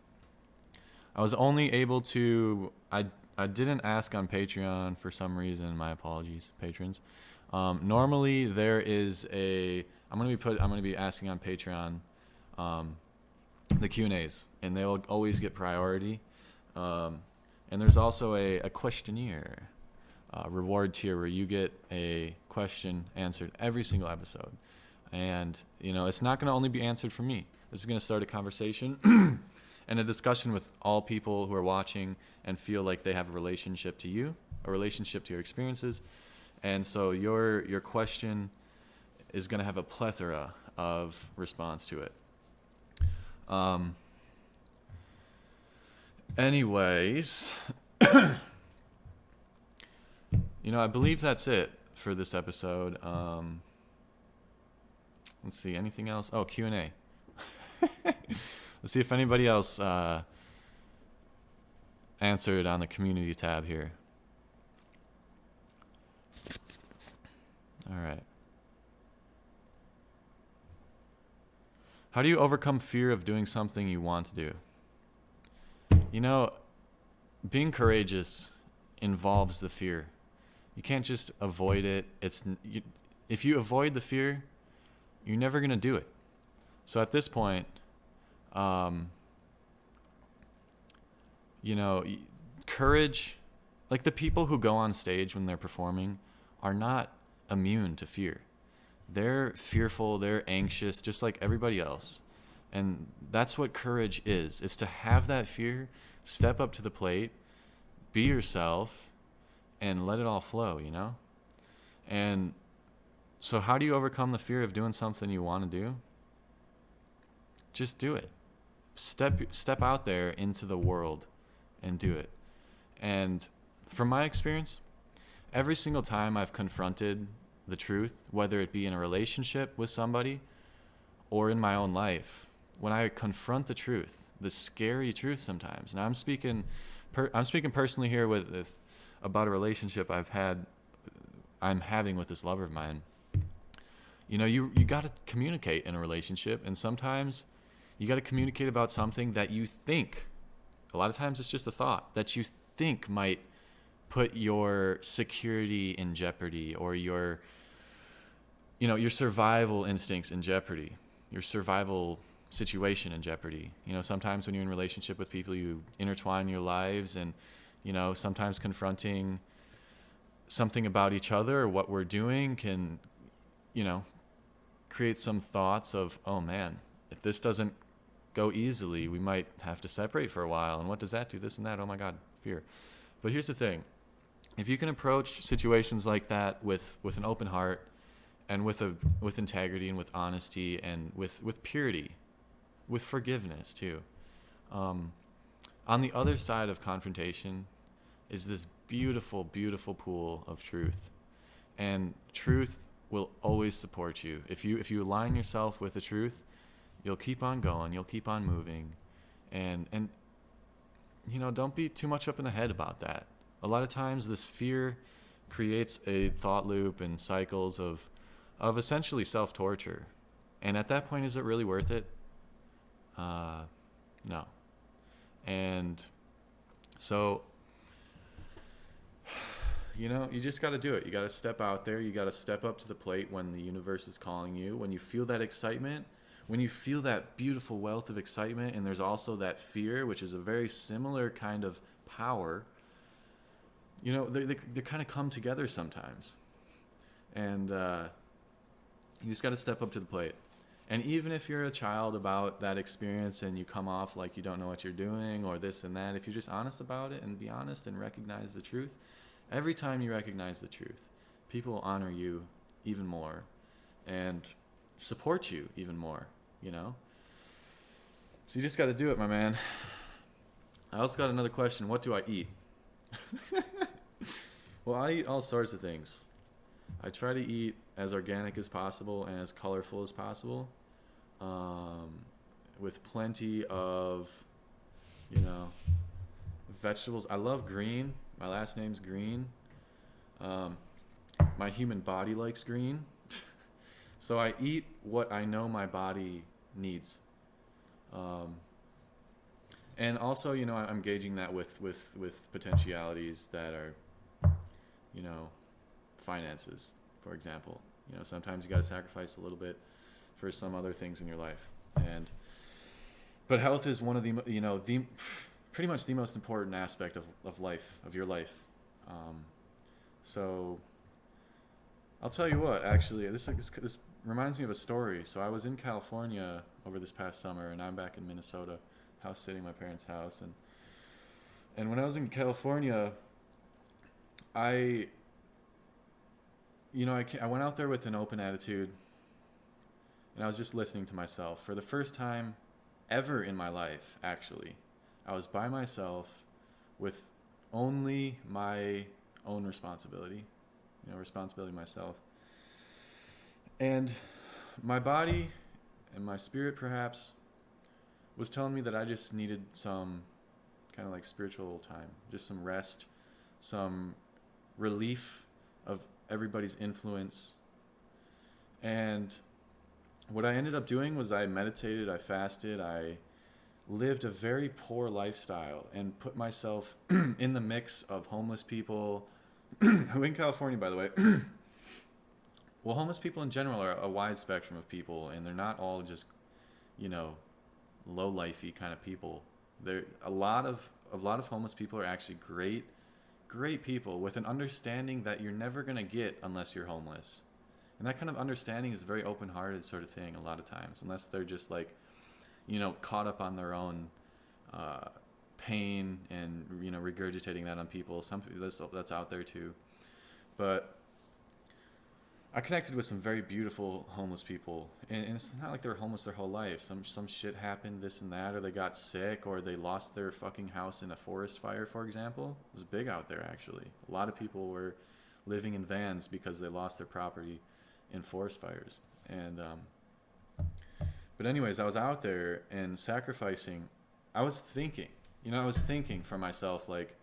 [SPEAKER 1] I was only able to, I didn't ask on Patreon for some reason. My apologies, patrons. Normally there is I'm going to be asking on Patreon, the Q&As, and they will always get priority. And there's also a questionnaire, reward tier where you get a question answered every single episode. And, it's not going to only be answered from me. This is going to start a conversation and a discussion with all people who are watching and feel like they have a relationship to you, a relationship to your experiences. And so your question is going to have a plethora of response to it. Anyways, I believe that's it for this episode. Let's see, anything else? Oh, Q&A. Let's see if anybody else answered on the community tab here. All right. How do you overcome fear of doing something you want to do? Being courageous involves the fear. You can't just avoid it. If you avoid the fear, you're never going to do it. So at this point, courage, like the people who go on stage when they're performing are not immune to fear. They're fearful, they're anxious, just like everybody else. And that's what courage is. It's to have that fear, step up to the plate, be yourself, and let it all flow, And so how do you overcome the fear of doing something you want to do? Just do it. Step out there into the world and do it. And from my experience, every single time I've confronted the truth, whether it be in a relationship with somebody or in my own life, when I confront the truth, the scary truth sometimes, and I'm speaking personally here with about a relationship I'm having with this lover of mine. You know, you got to communicate in a relationship, and sometimes you got to communicate about something that you think, a lot of times it's just a thought that you think might put your security in jeopardy, or your survival instincts in jeopardy, your survival situation in jeopardy. You know, sometimes when you're in a relationship with people, you intertwine your lives, and, you know, sometimes confronting something about each other or what we're doing can, you know, create some thoughts of, oh man, if this doesn't go easily, we might have to separate for a while. And what does that do? This and that. Oh my God, fear. But here's the thing. If you can approach situations like that with an open heart, and with integrity, and with honesty, and with purity, with forgiveness too. On the other side of confrontation is this beautiful, beautiful pool of truth. And truth will always support you. If you align yourself with the truth, you'll keep on going, you'll keep on moving. And you know, don't be too much up in the head about that. A lot of times this fear creates a thought loop and cycles of essentially self-torture. And at that point, is it really worth it? No. And so, you know, you just got to do it. You got to step out there. You got to step up to the plate when the universe is calling you. When you feel that excitement, when you feel that beautiful wealth of excitement, and there's also that fear, which is a very similar kind of power, you know, they kind of come together sometimes. And you just got to step up to the plate. And even if you're a child about that experience and you come off like you don't know what you're doing or this and that, if you're just honest about it and be honest and recognize the truth, every time you recognize the truth, people will honor you even more and support you even more, you know? So you just got to do it, my man. I also got another question. What do I eat? Well, I eat all sorts of things. I try to eat as organic as possible and as colorful as possible, with plenty of, you know, vegetables. I love green. My last name's Green. My human body likes green. So I eat what I know my body needs. And also, you know, I'm gauging that with potentialities that are, you know, finances, for example. You know, sometimes you got to sacrifice a little bit for some other things in your life. But health is one of the, you know, pretty much the most important aspect of life, of your life. So I'll tell you what, actually, this reminds me of a story. So I was in California over this past summer, and I'm back in Minnesota, house sitting my parents' house. And when I was in California, I went out there with an open attitude, and I was just listening to myself. For the first time ever in my life, actually, I was by myself with only my own responsibility, you know, responsibility myself. And my body and my spirit, perhaps, was telling me that I just needed some kind of like spiritual time, just some rest, some relief of everybody's influence. And what I ended up doing was I meditated, I fasted, I lived a very poor lifestyle and put myself in the mix of homeless people who in California, by the way, well, homeless people in general are a wide spectrum of people, and they're not all just, you know, low-lifey kind of people. A lot of homeless people are actually great people with an understanding that you're never going to get unless you're homeless. And that kind of understanding is a very open-hearted sort of thing a lot of times, unless they're just like, you know, caught up on their own pain and, you know, regurgitating that on people. Some people, that's out there too. But I connected with some very beautiful homeless people, and it's not like they were homeless their whole life. Some shit happened, this and that, or they got sick, or they lost their fucking house in a forest fire, for example. It was big out there, actually. A lot of people were living in vans because they lost their property in forest fires. And but anyways, I was out there and sacrificing. I was thinking for myself, like,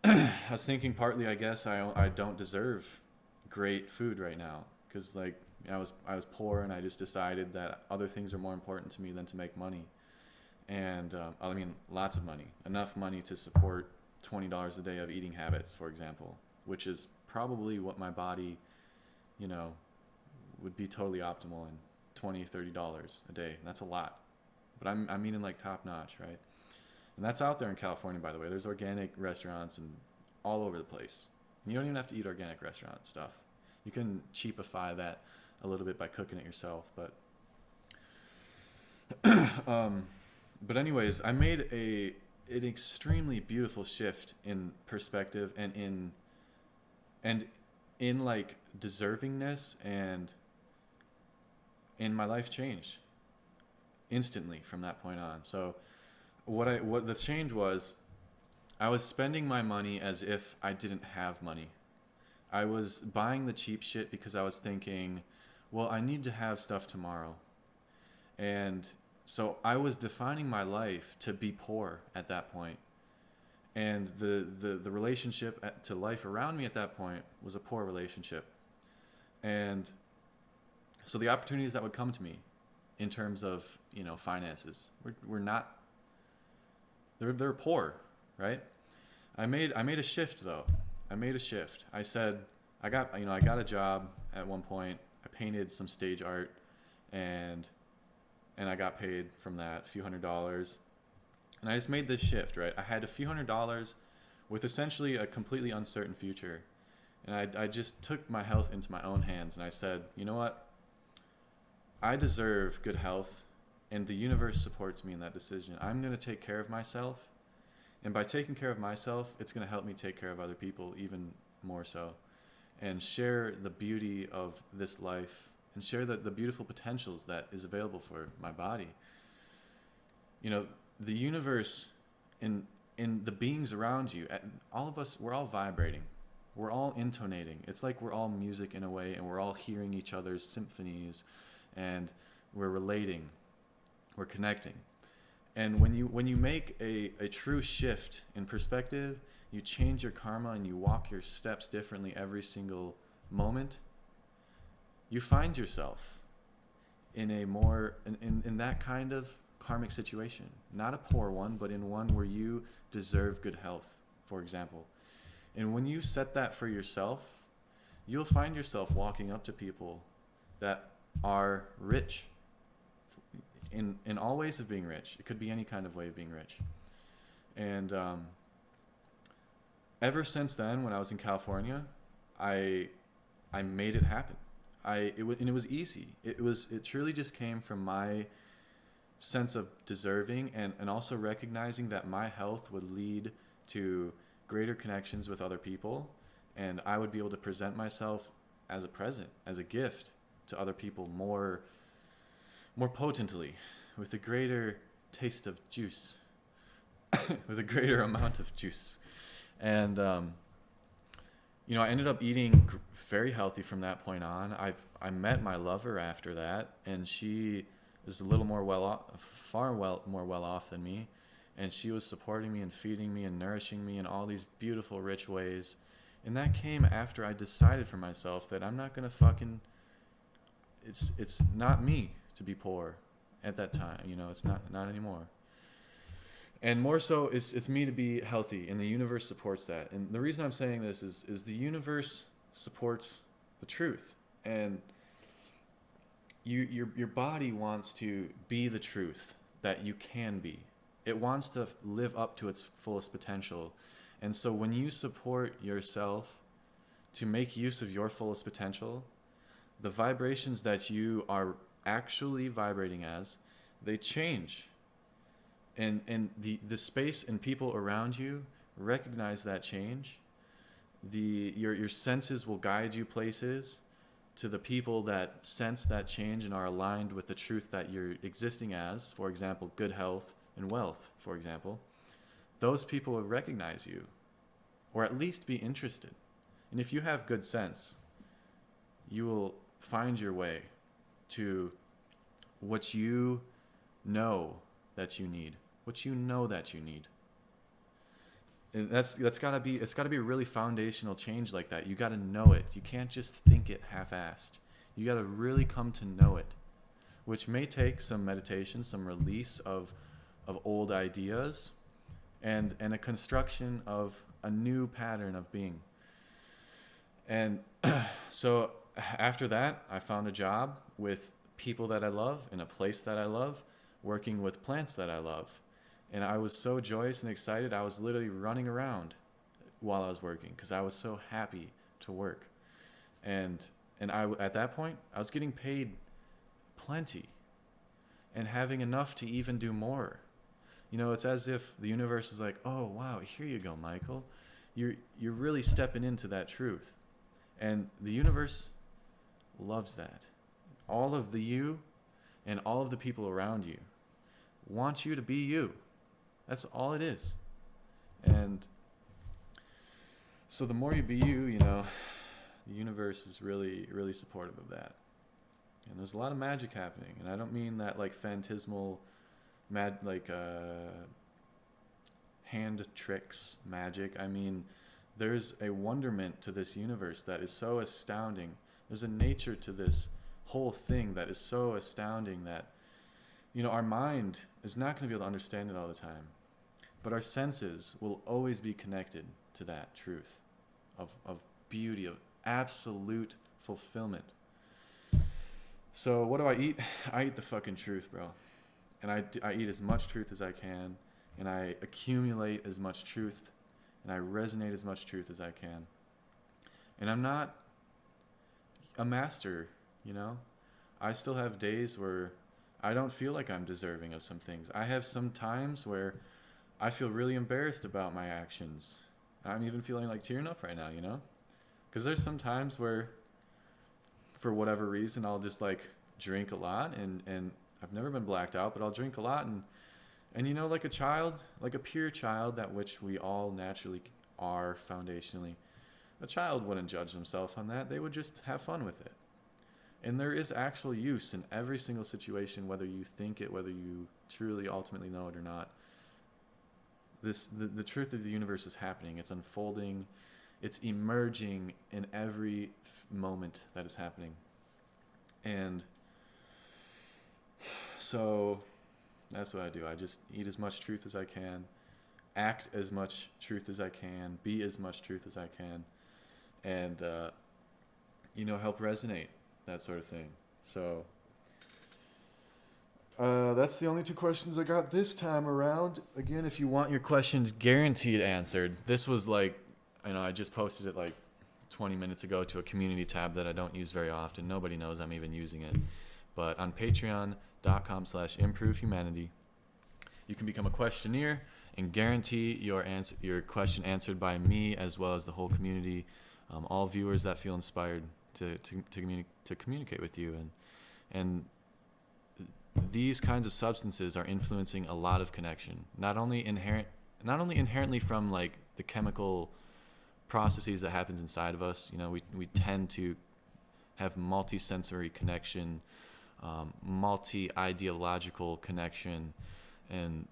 [SPEAKER 1] I was thinking partly, I guess, I don't deserve great food right now, because like I was poor, and I just decided that other things are more important to me than to make money. And I mean, lots of money, enough money to support $20 a day of eating habits, for example, which is probably what my body, you know, would be totally optimal in. $20-$30 a day. That's a lot, but I'm meaning like top notch, right? And that's out there in California, by the way. There's organic restaurants and all over the place. You don't even have to eat organic restaurant stuff. You can cheapify that a little bit by cooking it yourself, but but anyways, I made an extremely beautiful shift in perspective and in like deservingness, and my life changed instantly from that point on. So what the change was, I was spending my money as if I didn't have money. I was buying the cheap shit because I was thinking, well, I need to have stuff tomorrow. And so I was defining my life to be poor at that point. And the relationship to life around me at that point was a poor relationship. And so the opportunities that would come to me in terms of, you know, finances were not, they're poor, right? I made a shift though. I said, I got a job at one point. I painted some stage art, and I got paid from that, a few $100s. And I just made this shift, right? I had a few $100s with essentially a completely uncertain future. And I just took my health into my own hands, and I said, you know what? I deserve good health, and the universe supports me in that decision. I'm going to take care of myself, and by taking care of myself, it's going to help me take care of other people even more so, and share the beauty of this life, and share the beautiful potentials that is available for my body. You know, the universe in the beings around you, all of us, we're all vibrating. We're all intonating. It's like we're all music in a way, and we're all hearing each other's symphonies, and we're relating, we're connecting. And when you make a true shift in perspective, you change your karma and you walk your steps differently every single moment, you find yourself in a more in that kind of karmic situation. Not a poor one, but in one where you deserve good health, for example. And when you set that for yourself, you'll find yourself walking up to people that are rich in all ways of being rich. It could be any kind of way of being rich. And ever since then, when I was in California, I made it happen. It was easy. It truly just came from my sense of deserving and also recognizing that my health would lead to greater connections with other people, and I would be able to present myself as a present, as a gift to other people more potently, with a greater taste of juice, with a greater amount of juice. And you know, I ended up eating very healthy from that point on. I met my lover after that, and she is a little more more well off than me, and she was supporting me and feeding me and nourishing me in all these beautiful, rich ways. And that came after I decided for myself that I'm not gonna it's not me to be poor at that time, you know, it's not anymore. And more so, it's me to be healthy, and the universe supports that. And the reason I'm saying this is the universe supports the truth, and your body wants to be the truth that you can be. It wants to live up to its fullest potential. And so when you support yourself to make use of your fullest potential, the vibrations that you are actually vibrating as, they change. And the space and people around you recognize that change. Your senses will guide you places to the people that sense that change and are aligned with the truth that you're existing as, for example, good health and wealth, for example. Those people will recognize you, or at least be interested And if you have good sense, you will find your way to what you know that you need. What you know that you need. And that's gotta be, it's gotta be a really foundational change like that. You gotta know it. You can't just think it half-assed. You gotta really come to know it, which may take some meditation, some release of old ideas, and a construction of a new pattern of being. And so after that, I found a job with people that I love, in a place that I love, working with plants that I love. And I was so joyous and excited. I was literally running around while I was working because I was so happy to work. And I, at that point, I was getting paid plenty and having enough to even do more. You know, it's as if the universe is like, oh, wow, here you go, Michael. You're really stepping into that truth. And the universe loves that. All of the you and all of the people around you want you to be you. That's all it is. And so the more you be you, you know, the universe is really, really supportive of that. And there's a lot of magic happening. And I don't mean that like phantasmal, hand tricks magic. I mean, there's a wonderment to this universe that is so astounding. There's a nature to this whole thing that is so astounding that, you know, our mind is not going to be able to understand it all the time. But our senses will always be connected to that truth of beauty, of absolute fulfillment. So what do I eat? I eat the fucking truth, bro. And I eat as much truth as I can, and I accumulate as much truth, and I resonate as much truth as I can. And I'm not a master, you know? I still have days where I don't feel like I'm deserving of some things. I have some times where I feel really embarrassed about my actions. I'm even feeling like tearing up right now, you know? Because there's some times where, for whatever reason, I'll just like drink a lot, and I've never been blacked out, but I'll drink a lot, and you know, like a child, like a pure child, that which we all naturally are foundationally, a child wouldn't judge themselves on that. They would just have fun with it. And there is actual use in every single situation, whether you think it, whether you truly ultimately know it or not. The truth of the universe is happening. It's unfolding. It's emerging in every moment that is happening. And so that's what I do. I just eat as much truth as I can, act as much truth as I can, be as much truth as I can, and, you know, help resonate, that sort of thing. So that's the only 2 questions I got this time around. Again, if you want your questions guaranteed answered, this was like, you know, I just posted it like 20 minutes ago to a community tab that I don't use very often. Nobody knows I'm even using it. But on patreon.com/improvehumanity, you can become a questionnaire and guarantee your question answered by me as well as the whole community, all viewers that feel inspired to communicate with you. And these kinds of substances are influencing a lot of connection, not only inherently from like the chemical processes that happens inside of us. You know, we tend to have multi-sensory connection, multi-ideological connection, and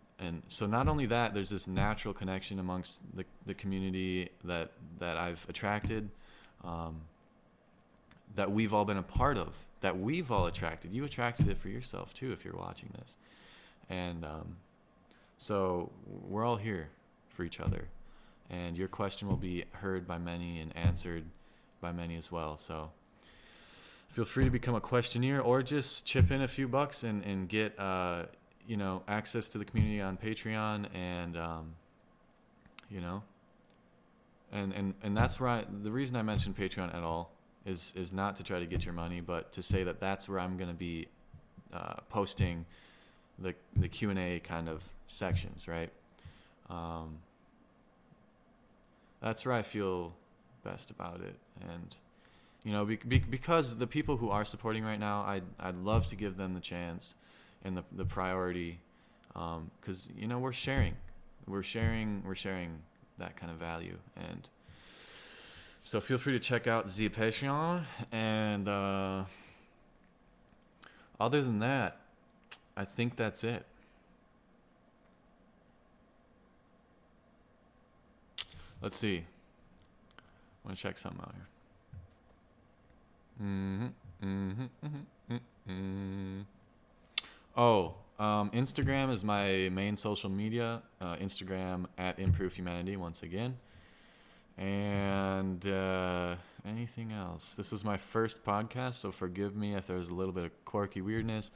[SPEAKER 1] so not only that, there's this natural connection amongst the community that I've attracted, that we've all been a part of, that we've all attracted. You attracted it for yourself too if you're watching this. And so we're all here for each other. And your question will be heard by many and answered by many as well. So feel free to become a questionnaire or just chip in a few bucks and get you know, access to the community on Patreon, and you know, and that's where the reason I mentioned Patreon at all is not to try to get your money, but to say that that's where I'm going to be posting the Q&A kind of sections, right? That's where I feel best about it. And you know, because the people who are supporting right now, I'd love to give them the chance and the priority, because you know, we're sharing that kind of value. And So feel free to check out the Patreon. And other than that, I think that's it. Let's see. I want to check something out here. Oh, Instagram is my main social media. Instagram at Improve Humanity once again. And anything else? This was my first podcast, so forgive me if there's a little bit of quirky weirdness.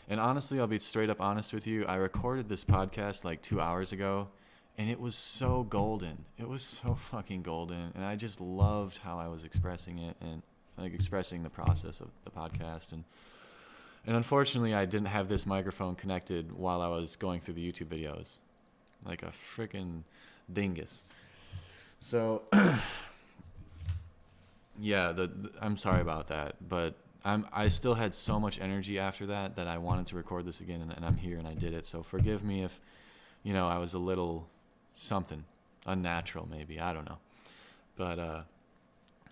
[SPEAKER 1] And honestly, I'll be straight up honest with you. I recorded this podcast like 2 hours ago, and it was so golden. It was so fucking golden. And I just loved how I was expressing it and like expressing the process of the podcast. And unfortunately, I didn't have this microphone connected while I was going through the YouTube videos. Like a freaking dingus. So, yeah, I'm sorry about that. But I still had so much energy after that I wanted to record this again. And I'm here and I did it. So forgive me if, I was a little something unnatural maybe. I don't know. But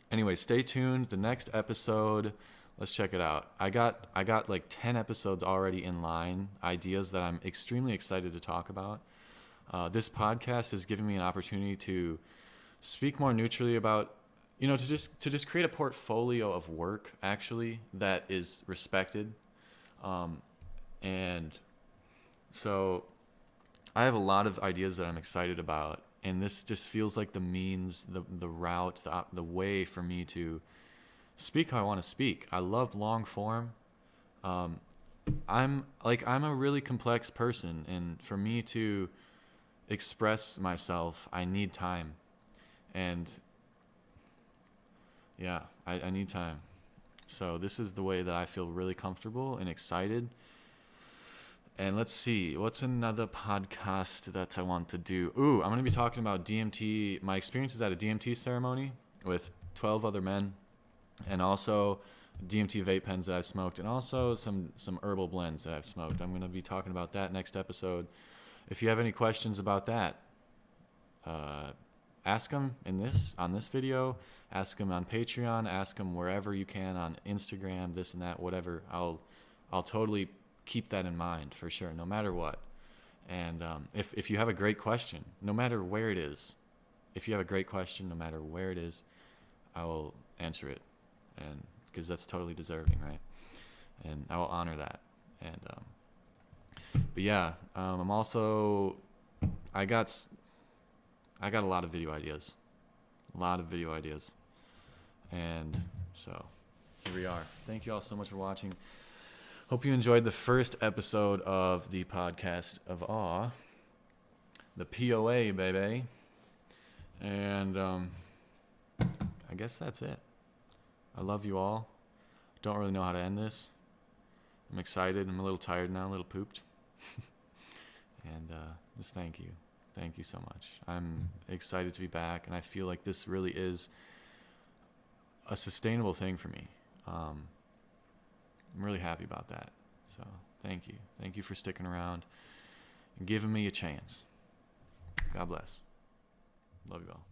[SPEAKER 1] anyway, stay tuned. The next episode... Let's check it out. I got like 10 episodes already in line, ideas that I'm extremely excited to talk about. This podcast has given me an opportunity to speak more neutrally about, to just create a portfolio of work actually that is respected. And so I have a lot of ideas that I'm excited about, and this just feels like the means, the route, the way for me to speak how I want to speak. I love long form. I'm a really complex person, and for me to express myself, I need time. And yeah, I need time. So this is the way that I feel really comfortable and excited. And let's see, what's another podcast that I want to do? Ooh, I'm going to be talking about DMT, my experiences at a DMT ceremony with 12 other men. And also DMT vape pens that I've smoked, and also some herbal blends that I've smoked. I'm going to be talking about that next episode. If you have any questions about that, ask them on this video, ask them on Patreon, ask them wherever you can on Instagram, this and that, whatever. I'll totally keep that in mind for sure, no matter what. And if you have a great question, no matter where it is, I will answer it. And because that's totally deserving, right? And I will honor that. And but yeah, I'm also I got a lot of video ideas, and so here we are. Thank you all so much for watching. Hope you enjoyed the first episode of the podcast of Awe, the POA, baby. And I guess that's it. I love you all. Don't really know how to end this. I'm excited. I'm a little tired now, a little pooped. And just thank you. Thank you so much. I'm excited to be back, and I feel like this really is a sustainable thing for me. I'm really happy about that. So thank you. Thank you for sticking around and giving me a chance. God bless. Love you all.